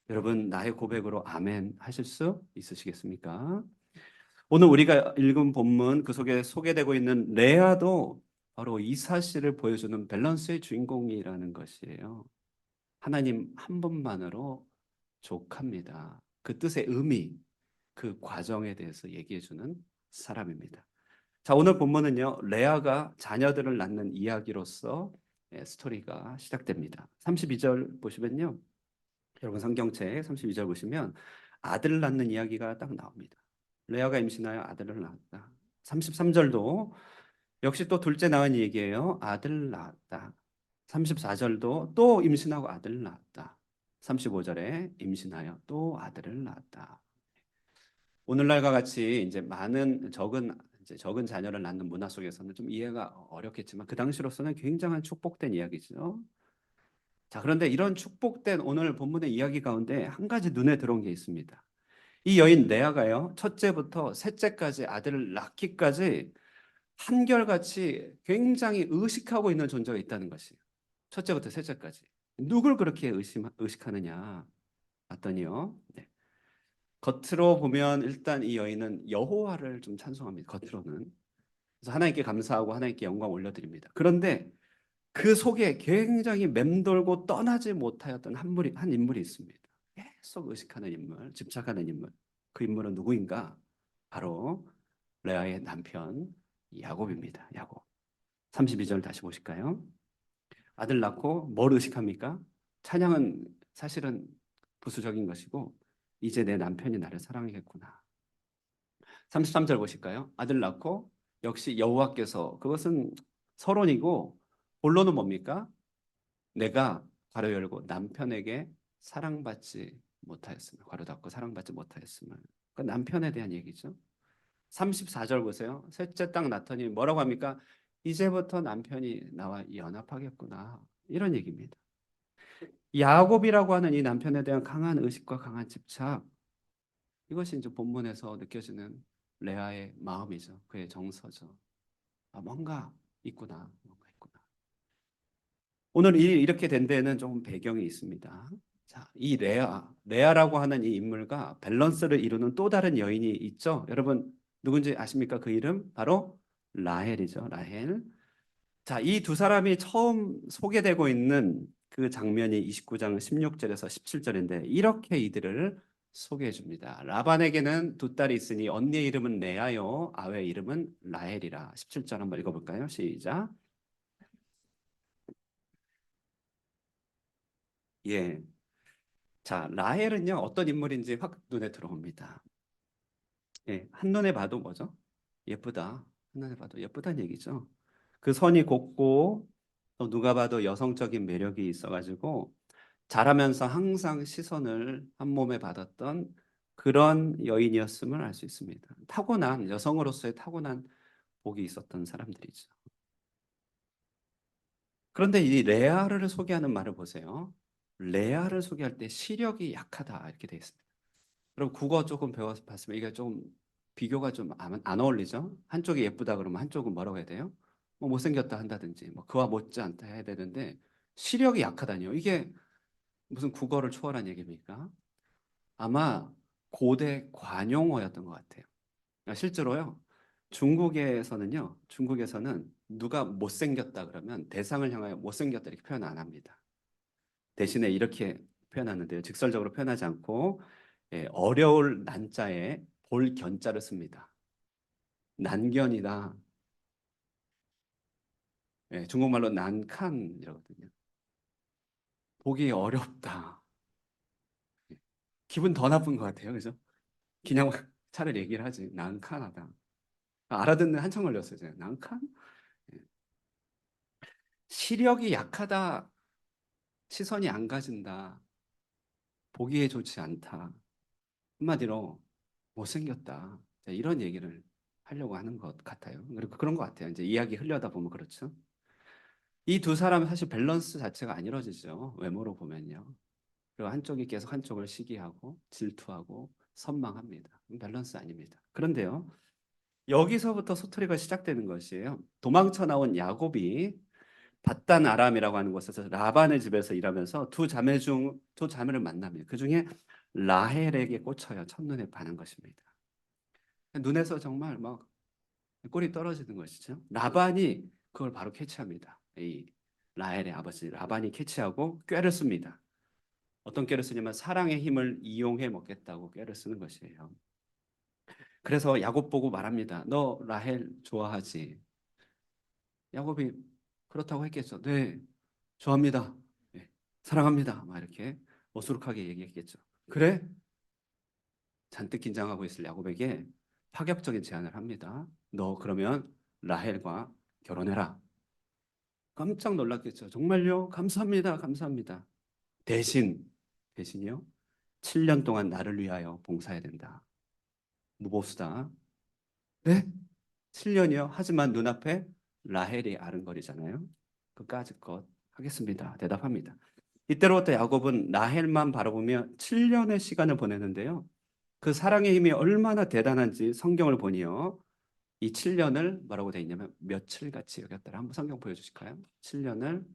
여러분, 나의 고백으로 아멘 하실 수 있으시겠습니까? 오늘 우리가 읽은 본문 그 속에 소개되고 있는 레아도 바로 이 사실을 보여주는 밸런스의 주인공이라는 것이에요. 하나님 한 분만으로 족합니다. 그 뜻의 의미, 그 과정에 대해서 얘기해 주는 사람입니다. 자, 오늘 본문은요, 레아가 자녀들을 낳는 이야기로서 스토리가 시작됩니다. 32절 보시면요. 여러분 성경책 32절 보시면 아들을 낳는 이야기가 딱 나옵니다. 레아가 임신하여 아들을 낳았다. 33절도 역시 또 둘째 낳은 얘기예요. 아들 낳았다. 34절도 또 임신하고 아들을 낳았다. 35절에 임신하여 또 아들을 낳았다. 오늘날과 같이 이제 적은 자녀를 낳는 문화 속에서는 좀 이해가 어렵겠지만 그 당시로서는 굉장한 축복된 이야기죠. 자, 그런데 이런 축복된 오늘 본문의 이야기 가운데 한 가지 눈에 들어온 게 있습니다. 이 여인 레아가요, 첫째부터 셋째까지 아들을 낳기까지 한결같이 굉장히 의식하고 있는 존재가 있다는 것이에요. 첫째부터 셋째까지. 누굴 그렇게 의식하느냐 봤더니요. 네. 겉으로 보면 일단 이 여인은 여호와를 좀 찬송합니다. 겉으로는. 그래서 하나님께 감사하고 하나님께 영광 올려드립니다. 그런데 그 속에 굉장히 맴돌고 떠나지 못하였던 한 인물이 있습니다. 계속 의식하는 인물, 집착하는 인물. 그 인물은 누구인가? 바로 레아의 남편 야곱입니다. 야곱. 32절 다시 보실까요? 아들 낳고 뭘 의식합니까? 찬양은 사실은 부수적인 것이고 이제 내 남편이 나를 사랑하겠구나. 33절 보실까요? 아들 낳고 역시 여호와께서 그것은 서론이고 본론은 뭡니까? 내가 괄호 열고 남편에게 사랑받지 못하였음을 괄호 닫고 사랑받지 못하였음을 그 남편에 대한 얘기죠. 34절 보세요. 셋째 딱 낳더니 뭐라고 합니까? 이제부터 남편이 나와 연합하겠구나. 이런 얘기입니다. 야곱이라고 하는 이 남편에 대한 강한 의식과 강한 집착 이것이 이제 본문에서 느껴지는 레아의 마음이죠. 그의 정서죠. 아, 뭔가 있구나. 뭔가 있구나. 오늘 이렇게 된 데에는 조금 배경이 있습니다. 자, 이 레아라고 하는 이 인물과 밸런스를 이루는 또 다른 여인이 있죠. 여러분 누군지 아십니까? 그 이름 바로 라헬이죠. 라헬. 자, 이 두 사람이 처음 소개되고 있는 그 장면이 29장 16절에서 17절인데 이렇게 이들을 소개해 줍니다. 라반에게는 두 딸이 있으니 언니의 이름은 레아요, 아외의 이름은 라헬이라. 17절 한번 읽어볼까요? 시작. 예. 자, 라헬은요 어떤 인물인지 확 눈에 들어옵니다. 예, 한눈에 봐도 뭐죠? 예쁘다. 한눈에 봐도 예쁘다는 얘기죠. 그 선이 곱고 또 누가 봐도 여성적인 매력이 있어가지고 자라면서 항상 시선을 한 몸에 받았던 그런 여인이었음을 알 수 있습니다. 타고난 여성으로서의 타고난 복이 있었던 사람들이죠. 그런데 이 레아를 소개하는 말을 보세요. 레아를 소개할 때 시력이 약하다 이렇게 되어 있습니다. 그럼 국어 조금 배워서 봤으면 이게 좀 비교가 좀 안 어울리죠? 한쪽이 예쁘다 그러면 한쪽은 뭐라고 해야 돼요? 뭐 못생겼다 한다든지 뭐 그와 못지않다 해야 되는데 시력이 약하다니요. 이게 무슨 국어를 초월한 얘기입니까? 아마 고대 관용어였던 것 같아요. 실제로요. 중국에서는 누가 못생겼다 그러면 대상을 향하여 못생겼다 이렇게 표현 안 합니다. 대신에 이렇게 표현하는데요. 직설적으로 표현하지 않고 어려울 난자에 볼 견자를 씁니다. 난견이다. 예, 중국말로 난칸이라거든요. 보기 어렵다. 기분 더 나쁜 것 같아요. 그죠? 그냥 차라리 얘기를 하지. 난칸하다. 알아듣는 한참 걸렸어요. 제가. 난칸? 예. 시력이 약하다. 시선이 안 가진다. 보기에 좋지 않다. 한마디로 못생겼다. 자, 이런 얘기를 하려고 하는 것 같아요. 그리고 그런 것 같아요. 이제 이야기 흘려다 보면 그렇죠. 이 두 사람은 사실 밸런스 자체가 안 이루어지죠. 외모로 보면요. 그리고 한쪽이 계속 한쪽을 시기하고 질투하고 선망합니다. 밸런스 아닙니다. 그런데요. 여기서부터 소토리가 시작되는 것이에요. 도망쳐 나온 야곱이 바단 아람이라고 하는 곳에서 라반의 집에서 일하면서 두 자매를 만납니다. 그 중에 라헬에게 꽂혀요. 첫눈에 반한 것입니다. 눈에서 정말 막 꼴이 떨어지는 것이죠. 라반이 그걸 바로 캐치합니다. 이 라헬의 아버지 라반이 캐치하고 꾀를 씁니다. 어떤 꾀를 쓰냐면 사랑의 힘을 이용해 먹겠다고 꾀를 쓰는 것이에요. 그래서 야곱 보고 말합니다. 너 라헬 좋아하지? 야곱이 그렇다고 했겠죠. 네, 좋아합니다. 네, 사랑합니다. 막 이렇게 어수룩하게 얘기했겠죠. 그래? 잔뜩 긴장하고 있을 야곱에게 파격적인 제안을 합니다. 너 그러면 라헬과 결혼해라. 깜짝 놀랐겠죠. 정말요? 감사합니다. 감사합니다. 대신이요. 7년 동안 나를 위하여 봉사해야 된다. 무보수다. 네? 7년이요? 하지만 눈앞에 라헬이 아른거리잖아요. 그까짓 것 하겠습니다. 대답합니다. 이때로부터 야곱은 라헬만 바라보며 7년의 시간을 보내는데요. 그 사랑의 힘이 얼마나 대단한지 성경을 보니요. 이 7년을 뭐라고 되어 있냐면 며칠같이 여겼더라. 한번 성경 보여주실까요? 7년을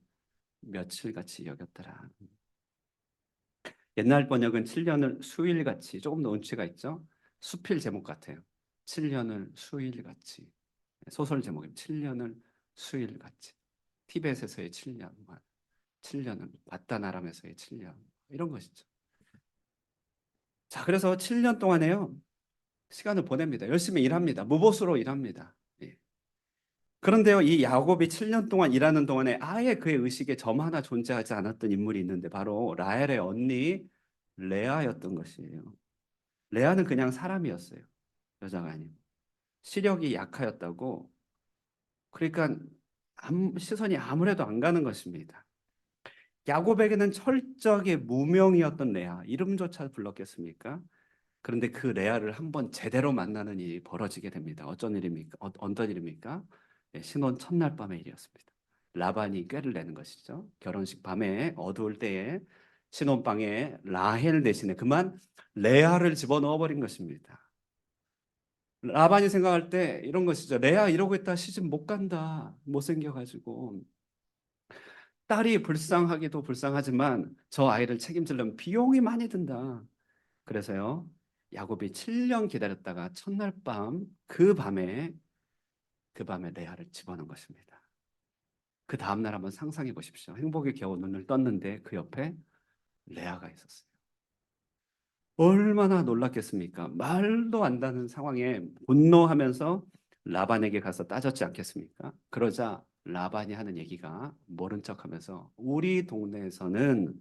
며칠같이 여겼더라. 옛날 번역은 7년을 수일같이 조금 더 운치가 있죠. 수필 제목 같아요. 7년을 수일같이. 소설 제목입니다. 7년을 수일같이. 티벳에서의 7년, 7년은 바다나람에서의 7년 이런 것이죠. 자, 그래서 7년 동안에요. 시간을 보냅니다. 열심히 일합니다. 무보수로 일합니다. 예. 그런데요, 이 야곱이 7년 동안 일하는 동안에 아예 그의 의식에 점 하나 존재하지 않았던 인물이 있는데 바로 라헬의 언니 레아였던 것이에요. 레아는 그냥 사람이었어요. 여자가 아니고. 시력이 약하였다고. 그러니까 시선이 아무래도 안 가는 것입니다. 야곱에게는 철저하게 무명이었던 레아, 이름조차 불렀겠습니까? 그런데 그 레아를 한번 제대로 만나는 일이 벌어지게 됩니다. 어쩐 일입니까? 어떤 일입니까? 네, 신혼 첫날 밤의 일이었습니다. 라반이 꾀를 내는 것이죠. 결혼식 밤에 어두울 때에 신혼방에 라헬 대신에 그만 레아를 집어넣어 버린 것입니다. 라반이 생각할 때 이런 것이죠. 레아 이러고 있다 시집 못 간다. 못생겨가지고. 딸이 불쌍하기도 불쌍하지만 저 아이를 책임지려면 비용이 많이 든다. 그래서요. 야곱이 7년 기다렸다가 첫날 밤 그 밤에 레아를 집어넣은 것입니다. 그 다음 날 한번 상상해 보십시오. 행복에 겨우 눈을 떴는데 그 옆에 레아가 있었어요. 얼마나 놀랐겠습니까? 말도 안 되는 상황에 분노하면서 라반에게 가서 따졌지 않겠습니까? 그러자 라반이 하는 얘기가 모른 척하면서 우리 동네에서는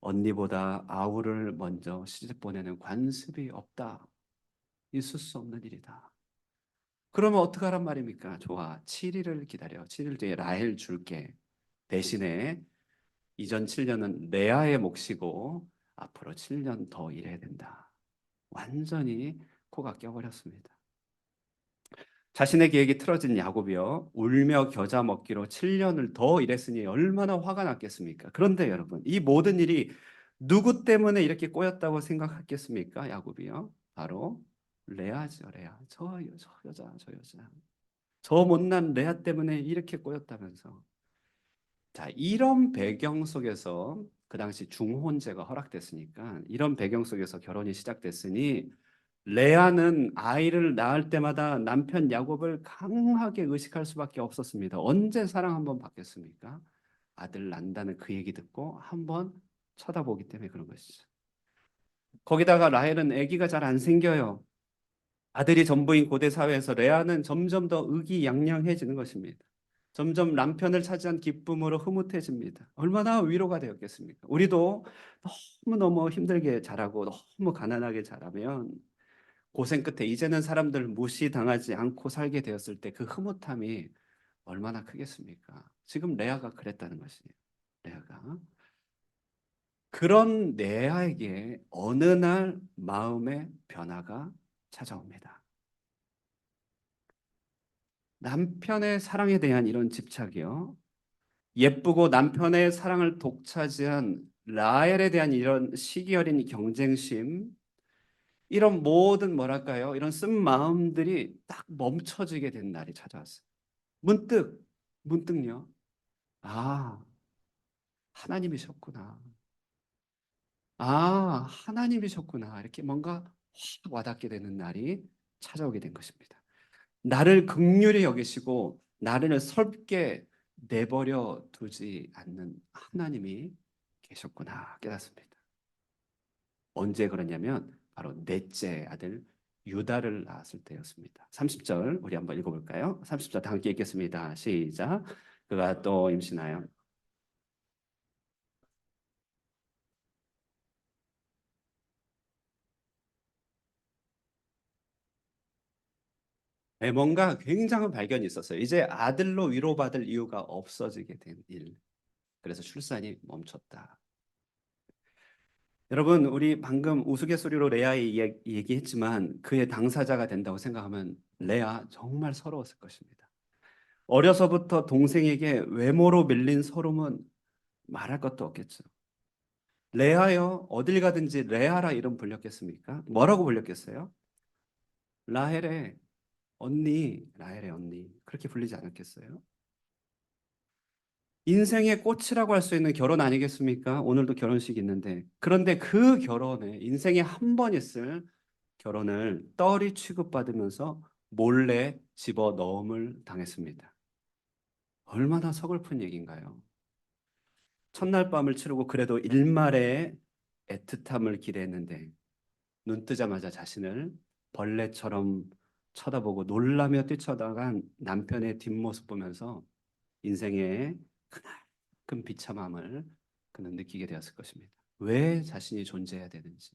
언니보다 아우를 먼저 시집 보내는 관습이 없다. 있을 수 없는 일이다. 그러면 어떡하란 말입니까? 좋아. 7일을 기다려. 7일 뒤에 라헬 줄게. 대신에 이전 7년은 레아의 몫이고 앞으로 7년 더 일해야 된다. 완전히 코가 껴버렸습니다. 자신의 계획이 틀어진 야곱이요. 울며 겨자 먹기로 7년을 더 일했으니 얼마나 화가 났겠습니까? 그런데 여러분, 이 모든 일이 누구 때문에 이렇게 꼬였다고 생각했겠습니까? 야곱이요. 바로 레아죠, 레아. 저 여자, 저 여자. 저 못난 레아 때문에 이렇게 꼬였다면서. 자, 이런 배경 속에서 그 당시 중혼제가 허락됐으니까 이런 배경 속에서 결혼이 시작됐으니 레아는 아이를 낳을 때마다 남편 야곱을 강하게 의식할 수밖에 없었습니다. 언제 사랑 한번 받겠습니까? 아들 낳는다는 그 얘기 듣고 한번 쳐다보기 때문에 그런 것이죠. 거기다가 라헬은 아기가 잘 안 생겨요. 아들이 전부인 고대 사회에서 레아는 점점 더 의기양양해지는 것입니다. 점점 남편을 차지한 기쁨으로 흐뭇해집니다. 얼마나 위로가 되었겠습니까? 우리도 너무너무 힘들게 자라고 너무 가난하게 자라면 고생 끝에 이제는 사람들 무시당하지 않고 살게 되었을 때 그 흐뭇함이 얼마나 크겠습니까? 지금 레아가 그랬다는 것이에요. 레아가. 그런 레아에게 어느 날 마음의 변화가 찾아옵니다. 남편의 사랑에 대한 이런 집착이요. 예쁘고 남편의 사랑을 독차지한 라헬에 대한 이런 시기 어린 경쟁심, 이런 모든 뭐랄까요? 이런 쓴 마음들이 딱 멈춰지게 된 날이 찾아왔어요. 문득요. 아, 하나님이셨구나. 아, 하나님이셨구나. 이렇게 뭔가 확 와닿게 되는 날이 찾아오게 된 것입니다. 나를 긍휼히 여기시고 나를 설게 내버려 두지 않는 하나님이 계셨구나 깨닫습니다. 언제 그러냐면 바로 넷째 아들 유다를 낳았을 때였습니다. 30절 우리 한번 읽어볼까요? 30절 다 함께 읽겠습니다. 시작. 그가 또 임신하여 뭔가 굉장한 발견이 있었어요. 이제 아들로 위로받을 이유가 없어지게 된 일. 그래서 출산이 멈췄다. 여러분, 우리 방금 우스갯소리로 레아의 얘기했지만 그의 당사자가 된다고 생각하면 레아 정말 서러웠을 것입니다. 어려서부터 동생에게 외모로 밀린 서름은 말할 것도 없겠죠. 레아여 어딜 가든지 레아라 이름 불렸겠습니까? 뭐라고 불렸겠어요? 라헬의 언니, 라헬의 언니 그렇게 불리지 않았겠어요? 인생의 꽃이라고 할 수 있는 결혼 아니겠습니까? 오늘도 결혼식 있는데 그런데 그 결혼에 인생에 한 번 있을 결혼을 떨이 취급받으면서 몰래 집어 넣음을 당했습니다. 얼마나 서글픈 얘기인가요? 첫날 밤을 치르고 그래도 일말의 애틋함을 기대했는데 눈 뜨자마자 자신을 벌레처럼 쳐다보고 놀라며 뛰쳐나간 남편의 뒷모습 보면서 인생의 크나큰 비참함을 그는 느끼게 되었을 것입니다. 왜 자신이 존재해야 되는지,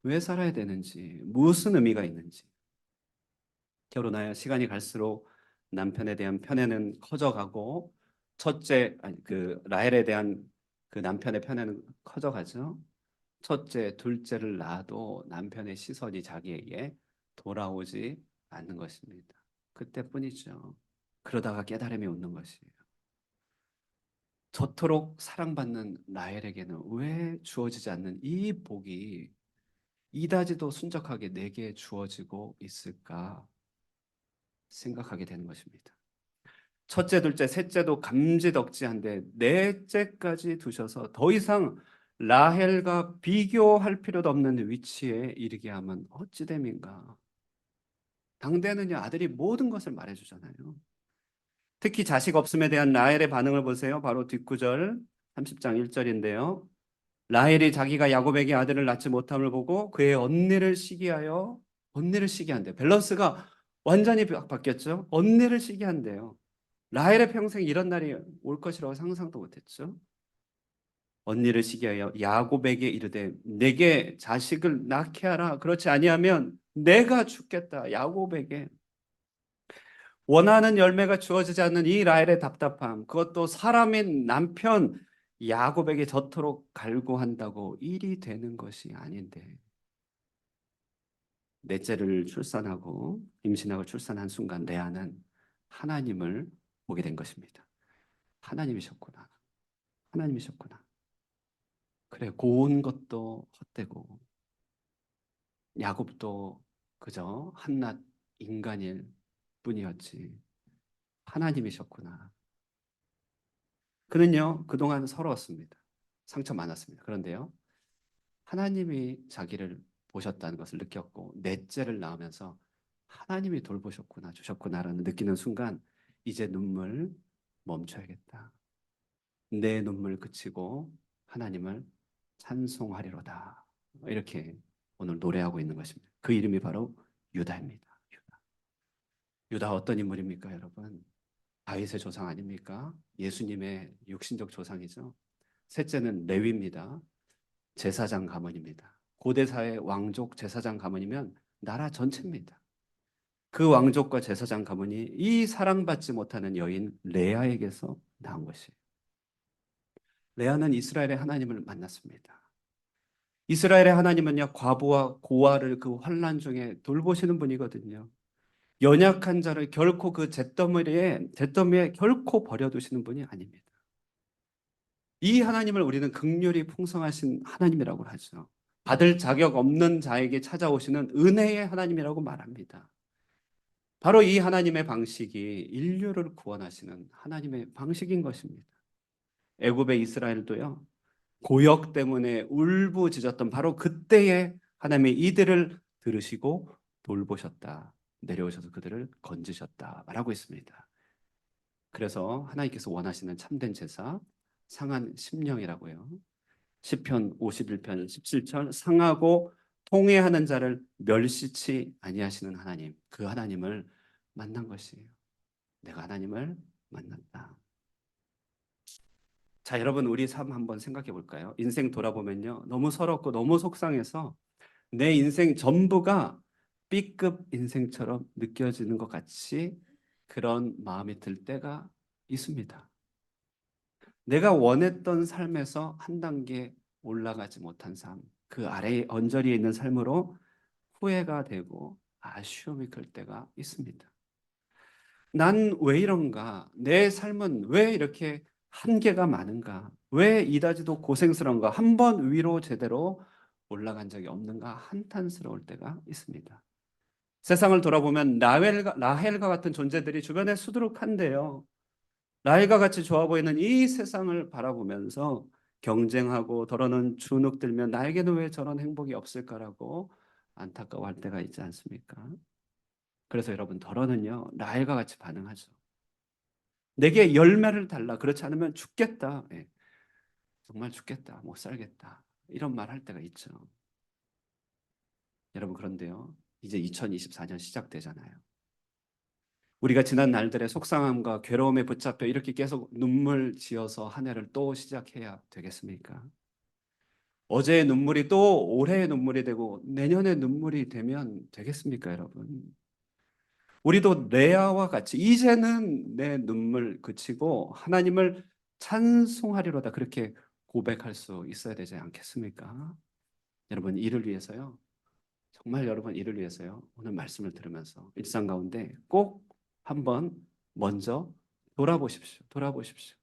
왜 살아야 되는지, 무슨 의미가 있는지. 결혼하여 시간이 갈수록 남편에 대한 편애는 커져가고 첫째 아니 그 라헬에 대한 그 남편의 편애는 커져가죠. 첫째, 둘째를 낳아도 남편의 시선이 자기에게 돌아오지 않는 것입니다. 그때뿐이죠. 그러다가 깨달음이 오는 것이에요. 저토록 사랑받는 라헬에게는 왜 주어지지 않는 이 복이 이다지도 순적하게 내게 주어지고 있을까 생각하게 되는 것입니다. 첫째, 둘째, 셋째도 감지덕지한데 넷째까지 두셔서 더 이상 라헬과 비교할 필요도 없는 위치에 이르게 하면 어찌 됨인가? 당대는요 아들이 모든 것을 말해주잖아요. 특히 자식 없음에 대한 라헬의 반응을 보세요. 바로 뒷구절 30장 1절인데요. 라헬이 자기가 야곱에게 아들을 낳지 못함을 보고 그의 언니를 시기하여 언니를 시기한대. 밸런스가 완전히 바뀌었죠. 언니를 시기한대요. 라헬의 평생 이런 날이 올 것이라고 상상도 못했죠. 언니를 시기하여 야곱에게 이르되 내게 자식을 낳게 하라. 그렇지 아니하면 내가 죽겠다. 야곱에게 원하는 열매가 주어지지 않는 이 라헬의 답답함, 그것도 사람인 남편 야곱에게 저토록 갈구한다고 일이 되는 것이 아닌데 넷째를 출산하고 임신하고 출산한 순간 레아는 하나님을 보게 된 것입니다. 하나님이셨구나. 하나님이셨구나. 그래, 고운 것도 헛되고 야곱도 그저 한낱 인간일 뿐이었지. 하나님이셨구나. 그는요, 그동안 서러웠습니다. 상처 많았습니다. 그런데요, 하나님이 자기를 보셨다는 것을 느꼈고, 넷째를 낳으면서 하나님이 돌보셨구나, 주셨구나라는 느끼는 순간, 이제 눈물 멈춰야겠다. 내 눈물 그치고 하나님을 찬송하리로다. 이렇게 오늘 노래하고 있는 것입니다. 그 이름이 바로 유다입니다. 유다. 유다 어떤 인물입니까, 여러분? 다윗의 조상 아닙니까? 예수님의 육신적 조상이죠. 셋째는 레위입니다. 제사장 가문입니다. 고대 사회 왕족 제사장 가문이면 나라 전체입니다. 그 왕족과 제사장 가문이 이 사랑받지 못하는 여인 레아에게서 나온 것이에요. 레아는 이스라엘의 하나님을 만났습니다. 이스라엘의 하나님은요, 과부와 고아를 그 환난 중에 돌보시는 분이거든요. 연약한 자를 결코 그 잿더미에 결코 버려두시는 분이 아닙니다. 이 하나님을 우리는 긍휼이 풍성하신 하나님이라고 하죠. 받을 자격 없는 자에게 찾아오시는 은혜의 하나님이라고 말합니다. 바로 이 하나님의 방식이 인류를 구원하시는 하나님의 방식인 것입니다. 애굽의 이스라엘도요, 고역 때문에 울부짖었던 바로 그때에 하나님이 이들을 들으시고 돌보셨다. 내려오셔서 그들을 건지셨다 말하고 있습니다. 그래서 하나님께서 원하시는 참된 제사, 상한 심령이라고요. 시편 51편 17절, 상하고 통회하는 자를 멸시치 아니하시는 하나님, 그 하나님을 만난 것이에요. 내가 하나님을 만났다. 자, 여러분, 우리 삶 한번 생각해 볼까요? 인생 돌아보면요, 너무 서럽고 너무 속상해서 내 인생 전부가 B급 인생처럼 느껴지는 것 같이 그런 마음이 들 때가 있습니다. 내가 원했던 삶에서 한 단계 올라가지 못한 삶, 그 아래에 언저리에 있는 삶으로 후회가 되고 아쉬움이 클 때가 있습니다. 난 왜 이런가? 내 삶은 왜 이렇게 한계가 많은가? 왜 이다지도 고생스러운가? 한 번 위로 제대로 올라간 적이 없는가? 한탄스러울 때가 있습니다. 세상을 돌아보면 라헬과 같은 존재들이 주변에 수두룩한데요. 라헬과 같이 좋아 보이는 이 세상을 바라보면서 경쟁하고 더러는 주눅들면 나에게는 왜 저런 행복이 없을까라고 안타까워할 때가 있지 않습니까? 그래서 여러분, 더러는요, 라헬과 같이 반응하죠. 내게 열매를 달라. 그렇지 않으면 죽겠다. 예, 정말 죽겠다. 못 살겠다. 이런 말 할 때가 있죠. 여러분, 그런데요, 이제 2024년 시작되잖아요. 우리가 지난 날들의 속상함과 괴로움에 붙잡혀 이렇게 계속 눈물 지어서 한 해를 또 시작해야 되겠습니까? 어제의 눈물이 또 올해의 눈물이 되고 내년의 눈물이 되면 되겠습니까, 여러분? 우리도 레아와 같이 이제는 내 눈물 그치고 하나님을 찬송하리로다, 그렇게 고백할 수 있어야 되지 않겠습니까? 여러분, 이를 위해서요. 정말 여러분, 이를 위해서요. 오늘 말씀을 들으면서 일상 가운데 꼭 한번 먼저 돌아보십시오. 돌아보십시오.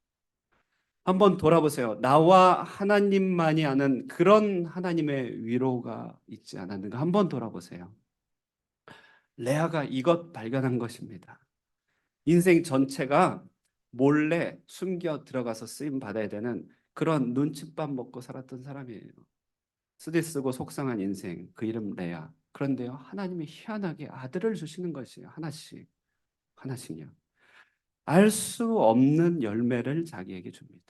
한번 돌아보세요. 나와 하나님만이 아는 그런 하나님의 위로가 있지 않았는가? 한번 돌아보세요. 레아가 이것 발견한 것입니다. 인생 전체가 몰래 숨겨 들어가서 쓰임 받아야 되는 그런 눈칫밥 먹고 살았던 사람이에요. 쓰디 쓰고 속상한 인생, 그 이름 레아. 그런데요, 하나님이 희한하게 아들을 주시는 것이에요. 하나씩, 하나씩요. 알 수 없는 열매를 자기에게 줍니다.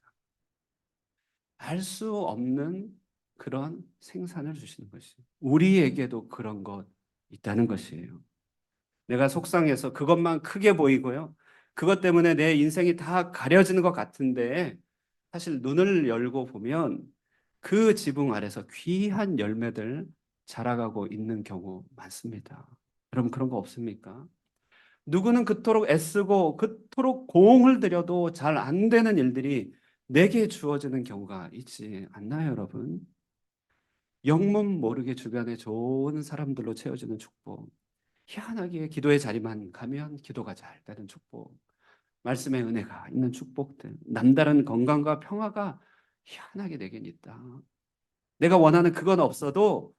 알 수 없는 그런 생산을 주시는 것이에요. 우리에게도 그런 것 있다는 것이에요. 내가 속상해서 그것만 크게 보이고요. 그것 때문에 내 인생이 다 가려지는 것 같은데 사실 눈을 열고 보면 그 지붕 아래서 귀한 열매들 자라가고 있는 경우 많습니다. 여러분, 그런 거 없습니까? 누구는 그토록 애쓰고 그토록 공을 들여도 잘 안 되는 일들이 내게 주어지는 경우가 있지 않나요, 여러분? 영문 모르게 주변에 좋은 사람들로 채워지는 축복. 희한하게 기도의 자리만 가면 기도가 잘 되는 축복. 말씀의 은혜가 있는 축복들. 남다른 건강과 평화가 희한하게 내겐 있다. 내가 원하는 그건 없어도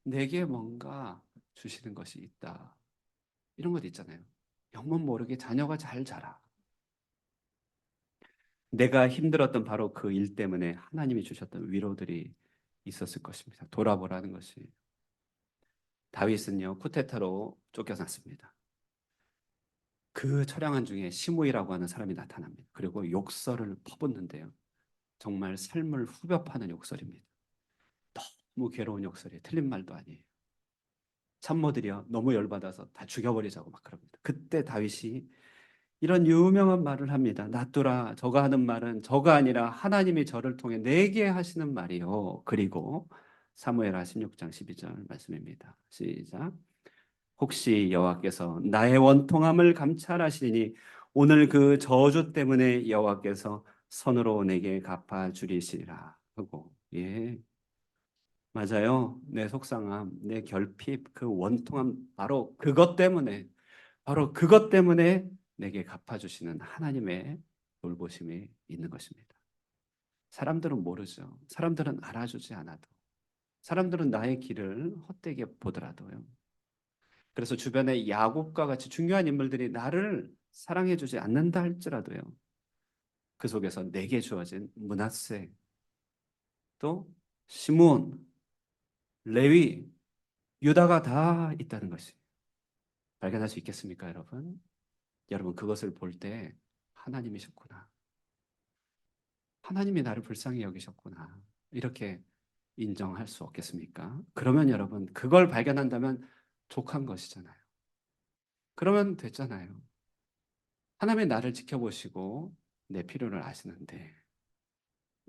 내게 뭔가 주시는 것이 있다. 이런 것 있잖아요. 영문 모르게 자녀가 잘 자라. 내가 힘들었던 바로 그 일 때문에 하나님이 주셨던 위로들이 있었을 것입니다. 돌아보라는 것이. 다윗은요, 쿠데타로 쫓겨났습니다. 그 처량한 중에 시므이라고 하는 사람이 나타납니다. 그리고 욕설을 퍼붓는데요. 정말 삶을 후벼 파는 욕설입니다. 너무 괴로운 욕설이에요. 틀린 말도 아니에요. 참모들이요, 너무 열받아서 다 죽여버리자고 막 그럽니다. 그때 다윗이 이런 유명한 말을 합니다. 낫두라. 저가 하는 말은 저가 아니라 하나님이 저를 통해 내게 하시는 말이요. 그리고 사무엘하 16장 12절 말씀입니다. 시작. 혹시 여호와께서 나의 원통함을 감찰하시니 오늘 그 저주 때문에 여호와께서 선으로 내게 갚아 주리시리라 하고. 예. 맞아요. 내 속상함, 내 결핍, 그 원통함 바로 그것 때문에 내게 갚아주시는 하나님의 돌보심이 있는 것입니다. 사람들은 모르죠. 사람들은 알아주지 않아도, 사람들은 나의 길을 헛되게 보더라도요. 그래서 주변에 야곱과 같이 중요한 인물들이 나를 사랑해주지 않는다 할지라도요. 그 속에서 내게 주어진 므낫세, 또 시므온, 레위, 유다가 다 있다는 것이 발견할 수 있겠습니까, 여러분? 여러분 그것을 볼 때 하나님이셨구나. 하나님이 나를 불쌍히 여기셨구나. 이렇게 인정할 수 없겠습니까? 그러면 여러분 그걸 발견한다면 족한 것이잖아요. 그러면 됐잖아요. 하나님이 나를 지켜보시고 내 필요를 아시는데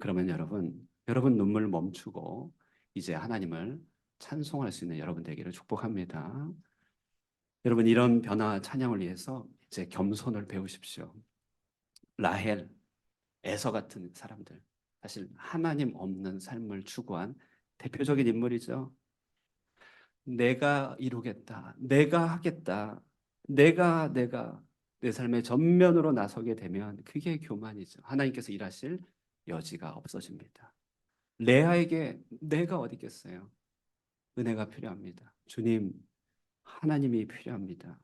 그러면 여러분 눈물 멈추고 이제 하나님을 찬송할 수 있는 여러분 되기를 축복합니다. 여러분 이런 변화 찬양을 위해서 이제 겸손을 배우십시오. 라헬, 에서 같은 사람들, 사실 하나님 없는 삶을 추구한 대표적인 인물이죠. 내가 이루겠다, 내가 하겠다, 내가 내 삶의 전면으로 나서게 되면 그게 교만이죠. 하나님께서 일하실 여지가 없어집니다. 레아에게 내가 어디 있겠어요? 은혜가 필요합니다. 주님, 하나님이 필요합니다.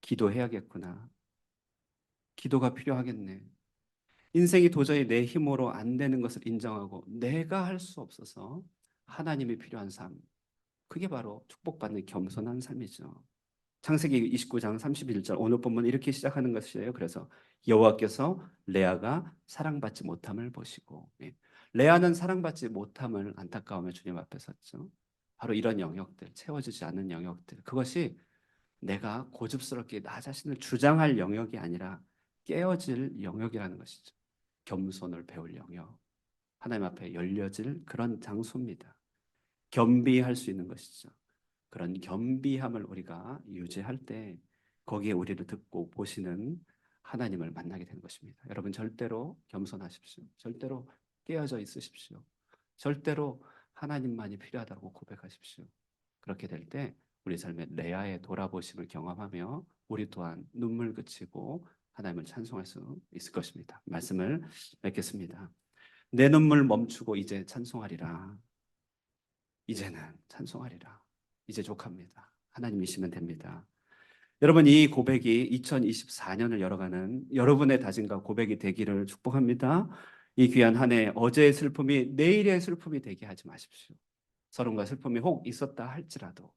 기도해야겠구나. 기도가 필요하겠네. 인생이 도저히 내 힘으로 안 되는 것을 인정하고 내가 할 수 없어서 하나님이 필요한 삶. 그게 바로 축복받는 겸손한 삶이죠. 창세기 29장 31절 오늘 본문 이렇게 시작하는 것이에요. 그래서 여호와께서 레아가 사랑받지 못함을 보시고 예. 레아는 사랑받지 못함을 안타까우며 주님 앞에 섰죠. 바로 이런 영역들, 채워지지 않는 영역들. 그것이 내가 고집스럽게 나 자신을 주장할 영역이 아니라 깨어질 영역이라는 것이죠. 겸손을 배울 영역. 하나님 앞에 열려질 그런 장소입니다. 겸비할 수 있는 것이죠. 그런 겸비함을 우리가 유지할 때 거기에 우리를 듣고 보시는 하나님을 만나게 되는 것입니다. 여러분 절대로 겸손하십시오. 절대로 깨어져 있으십시오. 절대로 하나님만이 필요하다고 고백하십시오. 그렇게 될 때 우리 삶의 레아의 돌아보심을 경험하며 우리 또한 눈물 그치고 하나님을 찬송할 수 있을 것입니다. 말씀을 맺겠습니다. 내 눈물 멈추고 이제 찬송하리라. 이제는 찬송하리라. 이제 족합니다. 하나님이시면 됩니다. 여러분 이 고백이 2024년을 열어가는 여러분의 다짐과 고백이 되기를 축복합니다. 이 귀한 한 해 어제의 슬픔이 내일의 슬픔이 되게 하지 마십시오. 서름과 슬픔이 혹 있었다 할지라도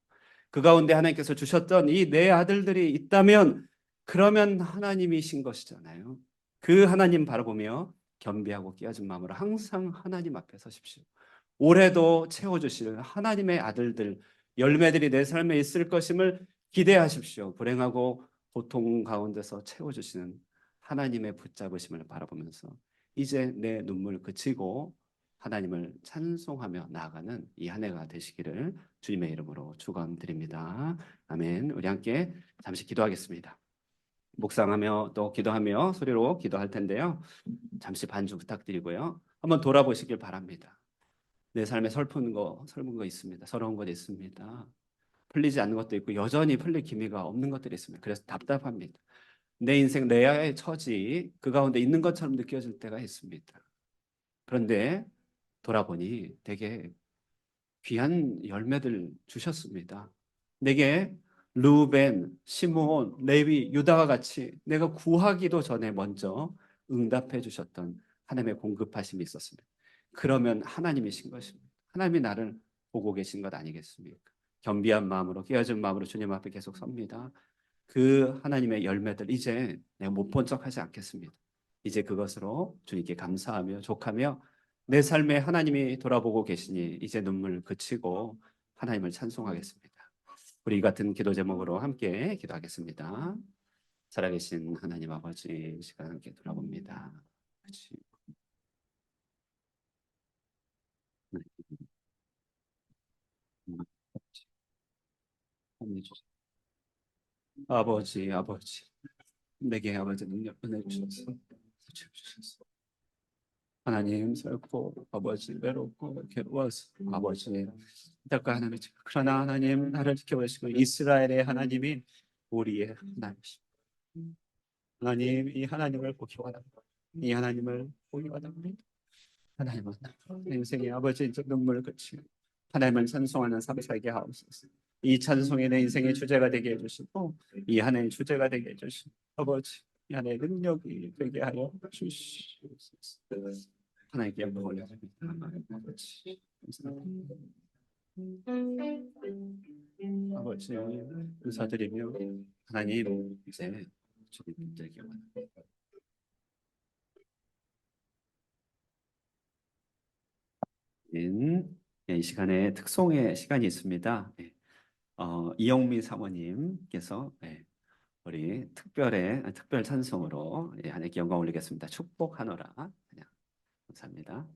그 가운데 하나님께서 주셨던 이 내 아들들이 있다면 그러면 하나님이신 것이잖아요. 그 하나님 바라보며 겸비하고 깨어진 마음으로 항상 하나님 앞에 서십시오. 올해도 채워주실 하나님의 아들들, 열매들이 내 삶에 있을 것임을 기대하십시오. 불행하고 고통 가운데서 채워주시는 하나님의 붙잡으심을 바라보면서 이제 내 눈물 그치고 하나님을 찬송하며 나아가는 이 한 해가 되시기를 주님의 이름으로 축원드립니다. 아멘. 우리 함께 잠시 기도하겠습니다. 묵상하며 또 기도하며 소리로 기도할 텐데요. 잠시 반주 부탁드리고요. 한번 돌아보시길 바랍니다. 내 삶에 설픈 거 있습니다. 서러운 것 있습니다. 풀리지 않는 것도 있고 여전히 풀릴 기미가 없는 것들이 있습니다. 그래서 답답합니다. 내 인생 내야의 처지 그 가운데 있는 것처럼 느껴질 때가 있습니다. 그런데 돌아보니 되게 귀한 열매들 주셨습니다. 내게 루벤, 시므온, 레위, 유다와 같이 내가 구하기도 전에 먼저 응답해 주셨던 하나님의 공급하심이 있었습니다. 그러면 하나님이신 것입니다. 하나님이 나를 보고 계신 것 아니겠습니까? 겸비한 마음으로 깨어진 마음으로 주님 앞에 계속 섭니다. 그 하나님의 열매들 이제 내가 못 본 척하지 않겠습니다. 이제 그것으로 주님께 감사하며 족하며 내 삶에 하나님이 돌아보고 계시니 이제 눈물 그치고 하나님을 찬송하겠습니다. 우리 같은 기도 제목으로 함께 기도하겠습니다. 살아계신 하나님 아버지, 이 시간 함께 돌아봅니다. 그치. 아버지, 아버지, 내게 아버지 능력 은혜 주셔서 주셔서 하나님 슬고 아버지 외롭고 괴로워서 아버지 이달까 하나님, 그러나 하나님 나를 지켜보시고 이스라엘의 하나님이 우리의 하나님이십니다. 하나님, 이 하나님을 보기 원합니다. 이 하나님을 보기 원합니다. 하나님은 내 인생의 아버지 눈물을 그치고 하나님을 찬송하는 삶 살게 하옵소서. 이 찬송이 내 인생의 주제가 되게 해주시고 이 하나의 주제가 되게 해주시고 아버지 이 하나의 능력이 되게 하여 주시옵소서. 하나님께 영광 올려드립니다. 아버지 감사합니다. 아버지 감사드리며 하나님 이제 주님 붙들기 원합니다. 이 시간에 특송의 시간이 있습니다. 이영미 사모님께서 우리 특별 찬송으로 하나님께 영광 올리겠습니다. 축복하노라. 그냥 감사합니다.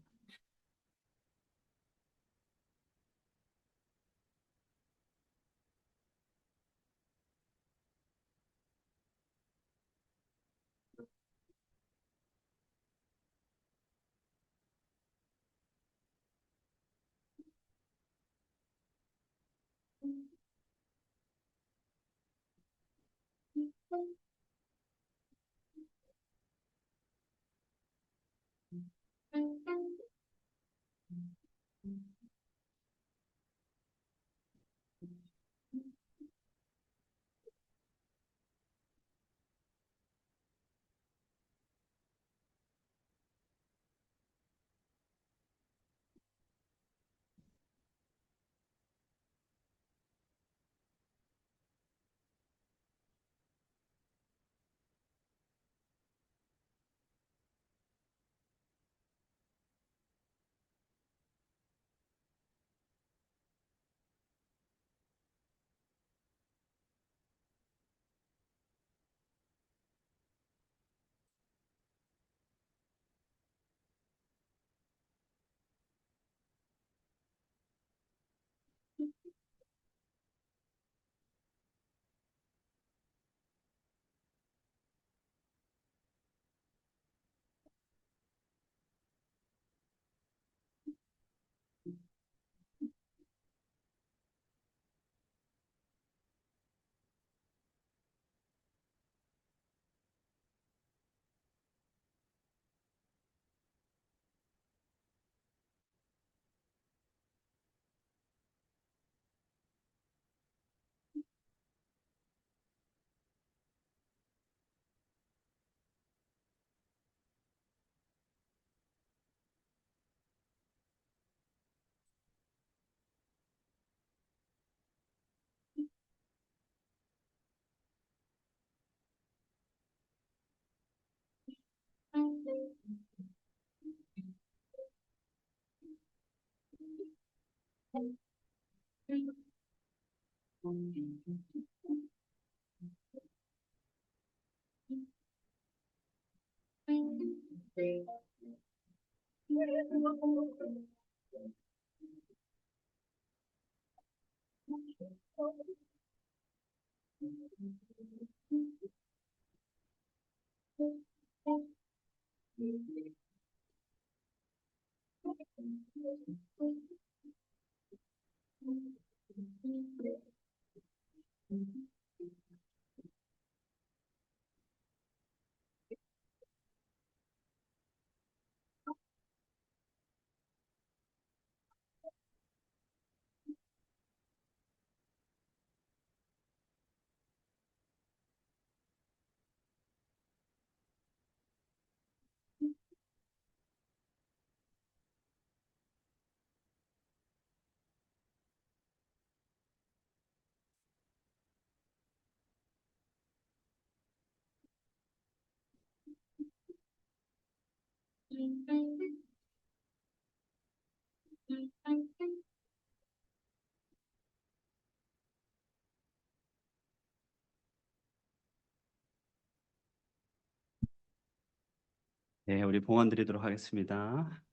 네, 우리 봉헌 드리도록 하겠습니다.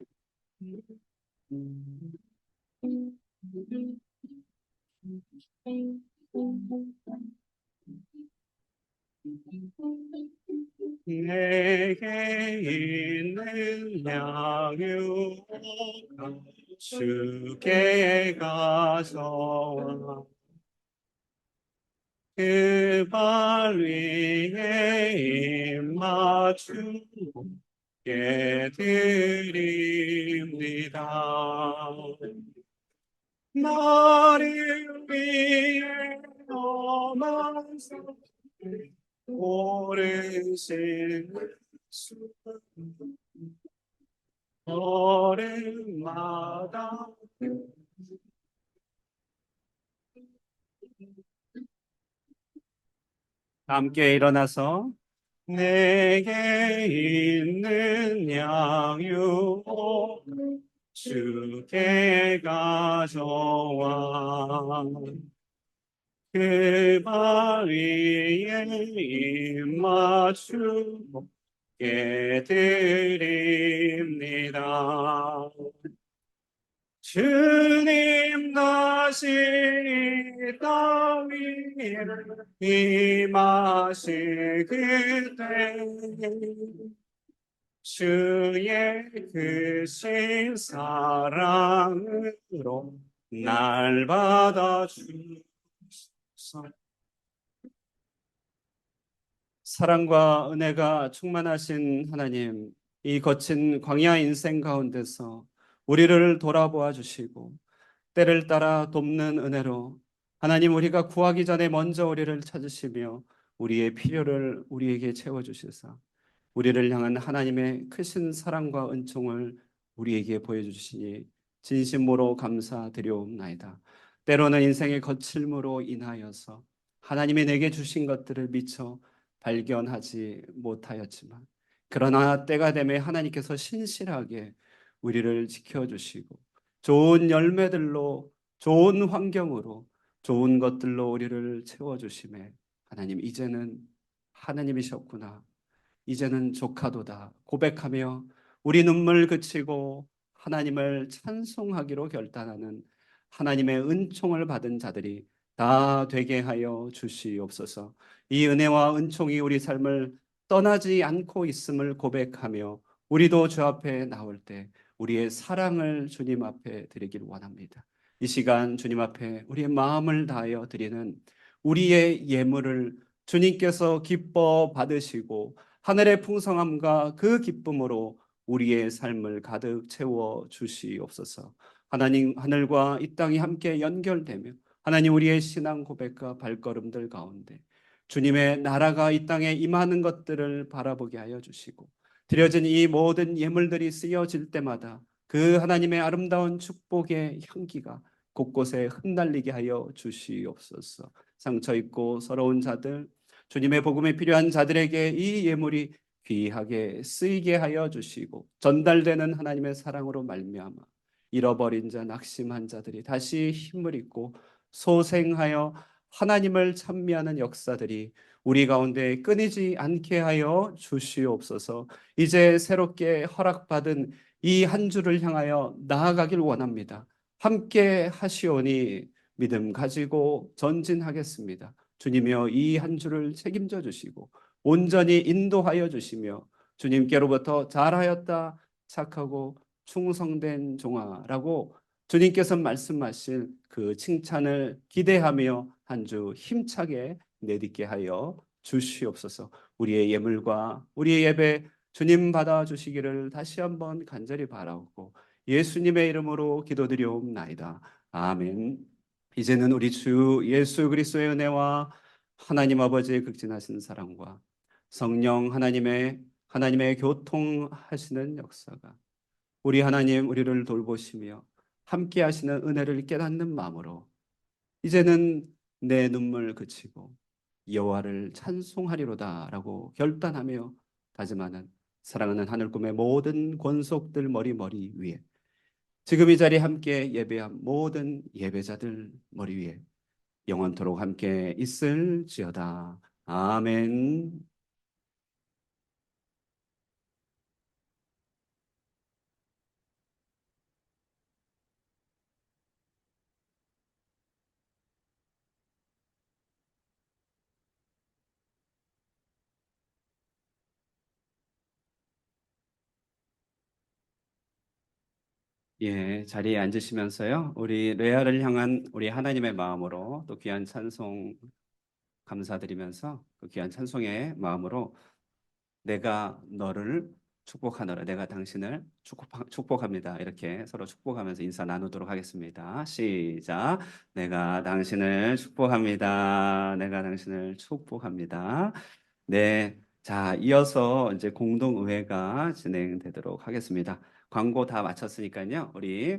내게 있는 양육을 주께 가져와 그 발 위에 입 맞추고 드립니다. 나를 위해 엄한 상 오르신 수 걸음마다 함께 일어나서 내게 있는 양육 주께 가져와 그 발 위에 입 맞추고 드립니다. 주님 다시 이 땅 위에 임하실 그때 주의 크신 사랑으로 날 받아주소서. 사랑과 은혜가 충만하신 하나님, 이 거친 광야 인생 가운데서 우리를 돌아보아 주시고 때를 따라 돕는 은혜로 하나님, 우리가 구하기 전에 먼저 우리를 찾으시며 우리의 필요를 우리에게 채워 주시사 우리를 향한 하나님의 크신 사랑과 은총을 우리에게 보여주시니 진심으로 감사드리옵나이다. 때로는 인생의 거칠므로 인하여서 하나님이 내게 주신 것들을 미처 발견하지 못하였지만, 그러나 때가 되면 하나님께서 신실하게 우리를 지켜주시고 좋은 열매들로, 좋은 환경으로, 좋은 것들로 우리를 채워주심에 하나님, 이제는 하나님이셨구나, 이제는 조카도다 고백하며 우리 눈물 그치고 하나님을 찬송하기로 결단하는 하나님의 은총을 받은 자들이 다 되게 하여 주시옵소서. 이 은혜와 은총이 우리 삶을 떠나지 않고 있음을 고백하며 우리도 주 앞에 나올 때 우리의 사랑을 주님 앞에 드리길 원합니다. 이 시간 주님 앞에 우리의 마음을 다하여 드리는 우리의 예물을 주님께서 기뻐 받으시고 하늘의 풍성함과 그 기쁨으로 우리의 삶을 가득 채워 주시옵소서. 하나님, 하늘과 이 땅이 함께 연결되며 하나님, 우리의 신앙 고백과 발걸음들 가운데 주님의 나라가 이 땅에 임하는 것들을 바라보게 하여 주시고, 드려진 이 모든 예물들이 쓰여질 때마다 그 하나님의 아름다운 축복의 향기가 곳곳에 흩날리게 하여 주시옵소서. 상처 입고 서러운 자들, 주님의 복음에 필요한 자들에게 이 예물이 귀하게 쓰이게 하여 주시고, 전달되는 하나님의 사랑으로 말미암아 잃어버린 자, 낙심한 자들이 다시 힘을 입고 소생하여 하나님을 찬미하는 역사들이 우리 가운데 끊이지 않게 하여 주시옵소서. 이제 새롭게 허락받은 이 한 주를 향하여 나아가길 원합니다. 함께 하시오니 믿음 가지고 전진하겠습니다. 주님이여, 이 한 주를 책임져 주시고 온전히 인도하여 주시며 주님께로부터 잘하였다, 착하고 충성된 종아라고 주님께서 말씀하신 그 칭찬을 기대하며 한 주 힘차게 내딛게 하여 주시옵소서. 우리의 예물과 우리의 예배 주님 받아 주시기를 다시 한번 간절히 바라고 예수님의 이름으로 기도드리옵나이다. 아멘. 이제는 우리 주 예수 그리스도의 은혜와 하나님 아버지의 극진하신 사랑과 성령 하나님의 교통하시는 역사가 우리 하나님, 우리를 돌보시며 함께 하시는 은혜를 깨닫는 마음으로 이제는 내 눈물 그치고 여호와를 찬송하리로다라고 결단하며 다짐하는 사랑하는 하늘 꿈의 모든 권속들 머리 위에, 지금 이 자리에 함께 예배한 모든 예배자들 머리 위에 영원토록 함께 있을지어다. 아멘. 예, 자리에 앉으시면서요. 우리 레아를 향한 우리 하나님의 마음으로 또 귀한 찬송 감사드리면서 그 귀한 찬송의 마음으로 내가 너를 축복하노라. 내가 당신을 축복합니다. 이렇게 서로 축복하면서 인사 나누도록 하겠습니다. 시작. 내가 당신을 축복합니다. 내가 당신을 축복합니다. 네. 자, 이어서 이제 공동의회가 진행되도록 하겠습니다. 광고 다 마쳤으니까요. 우리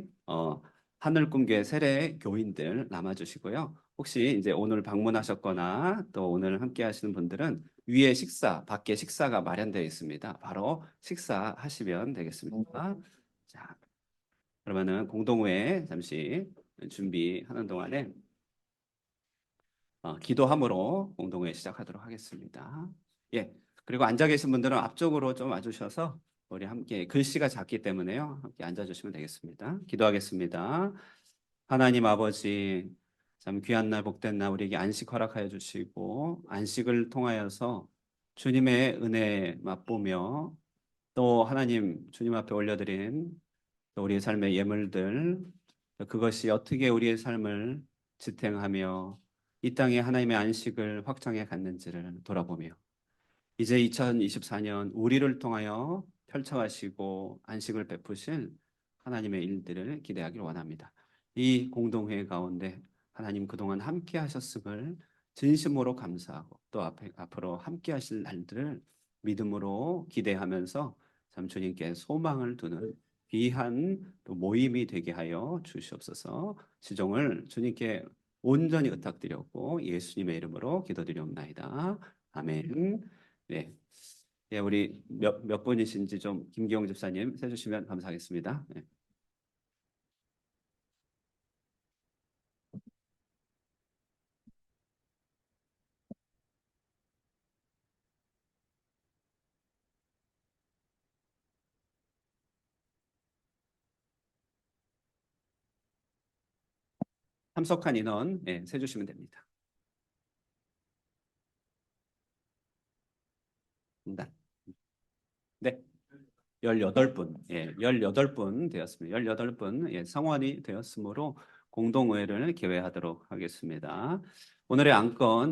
하늘꿈교회 세례 교인들 남아주시고요. 혹시 이제 오늘 방문하셨거나 또 오늘 함께 하시는 분들은 위에 식사, 밖에 식사가 마련되어 있습니다. 바로 식사하시면 되겠습니다. 자, 그러면은 공동회에 잠시 준비하는 동안에 기도함으로 공동회 시작하도록 하겠습니다. 예. 그리고 앉아 계신 분들은 앞쪽으로 좀 와주셔서 우리 함께 글씨가 작기 때문에요. 함께 앉아주시면 되겠습니다. 기도하겠습니다. 하나님 아버지, 참 귀한 날 복된 날 우리에게 안식 허락하여 주시고 안식을 통하여서 주님의 은혜 맛보며 또 하나님 주님 앞에 올려드린 또 우리의 삶의 예물들 그것이 어떻게 우리의 삶을 지탱하며 이 땅에 하나님의 안식을 확장해 갔는지를 돌아보며 이제 2024년 우리를 통하여 펼쳐가시고 안식을 베푸실 하나님의 일들을 기대하기를 원합니다. 이 공동회 가운데 하나님 그동안 함께 하셨음을 진심으로 감사하고 또 앞으로 함께 하실 날들을 믿음으로 기대하면서 참 주님께 소망을 두는 귀한 또 모임이 되게 하여 주시옵소서. 시종을 주님께 온전히 의탁드렸고 예수님의 이름으로 기도드리옵나이다. 아멘. 네. 예, 우리 몇 분이신지 좀 김기영 집사님 해주시면 감사하겠습니다. 네. 참석한 인원 세주시면 됩니다. 네. 네. 18분, 18분 되었습니다. 18분, 성원이 되었으므로 공동의회를 개회하도록 하겠습니다. 오늘의 안건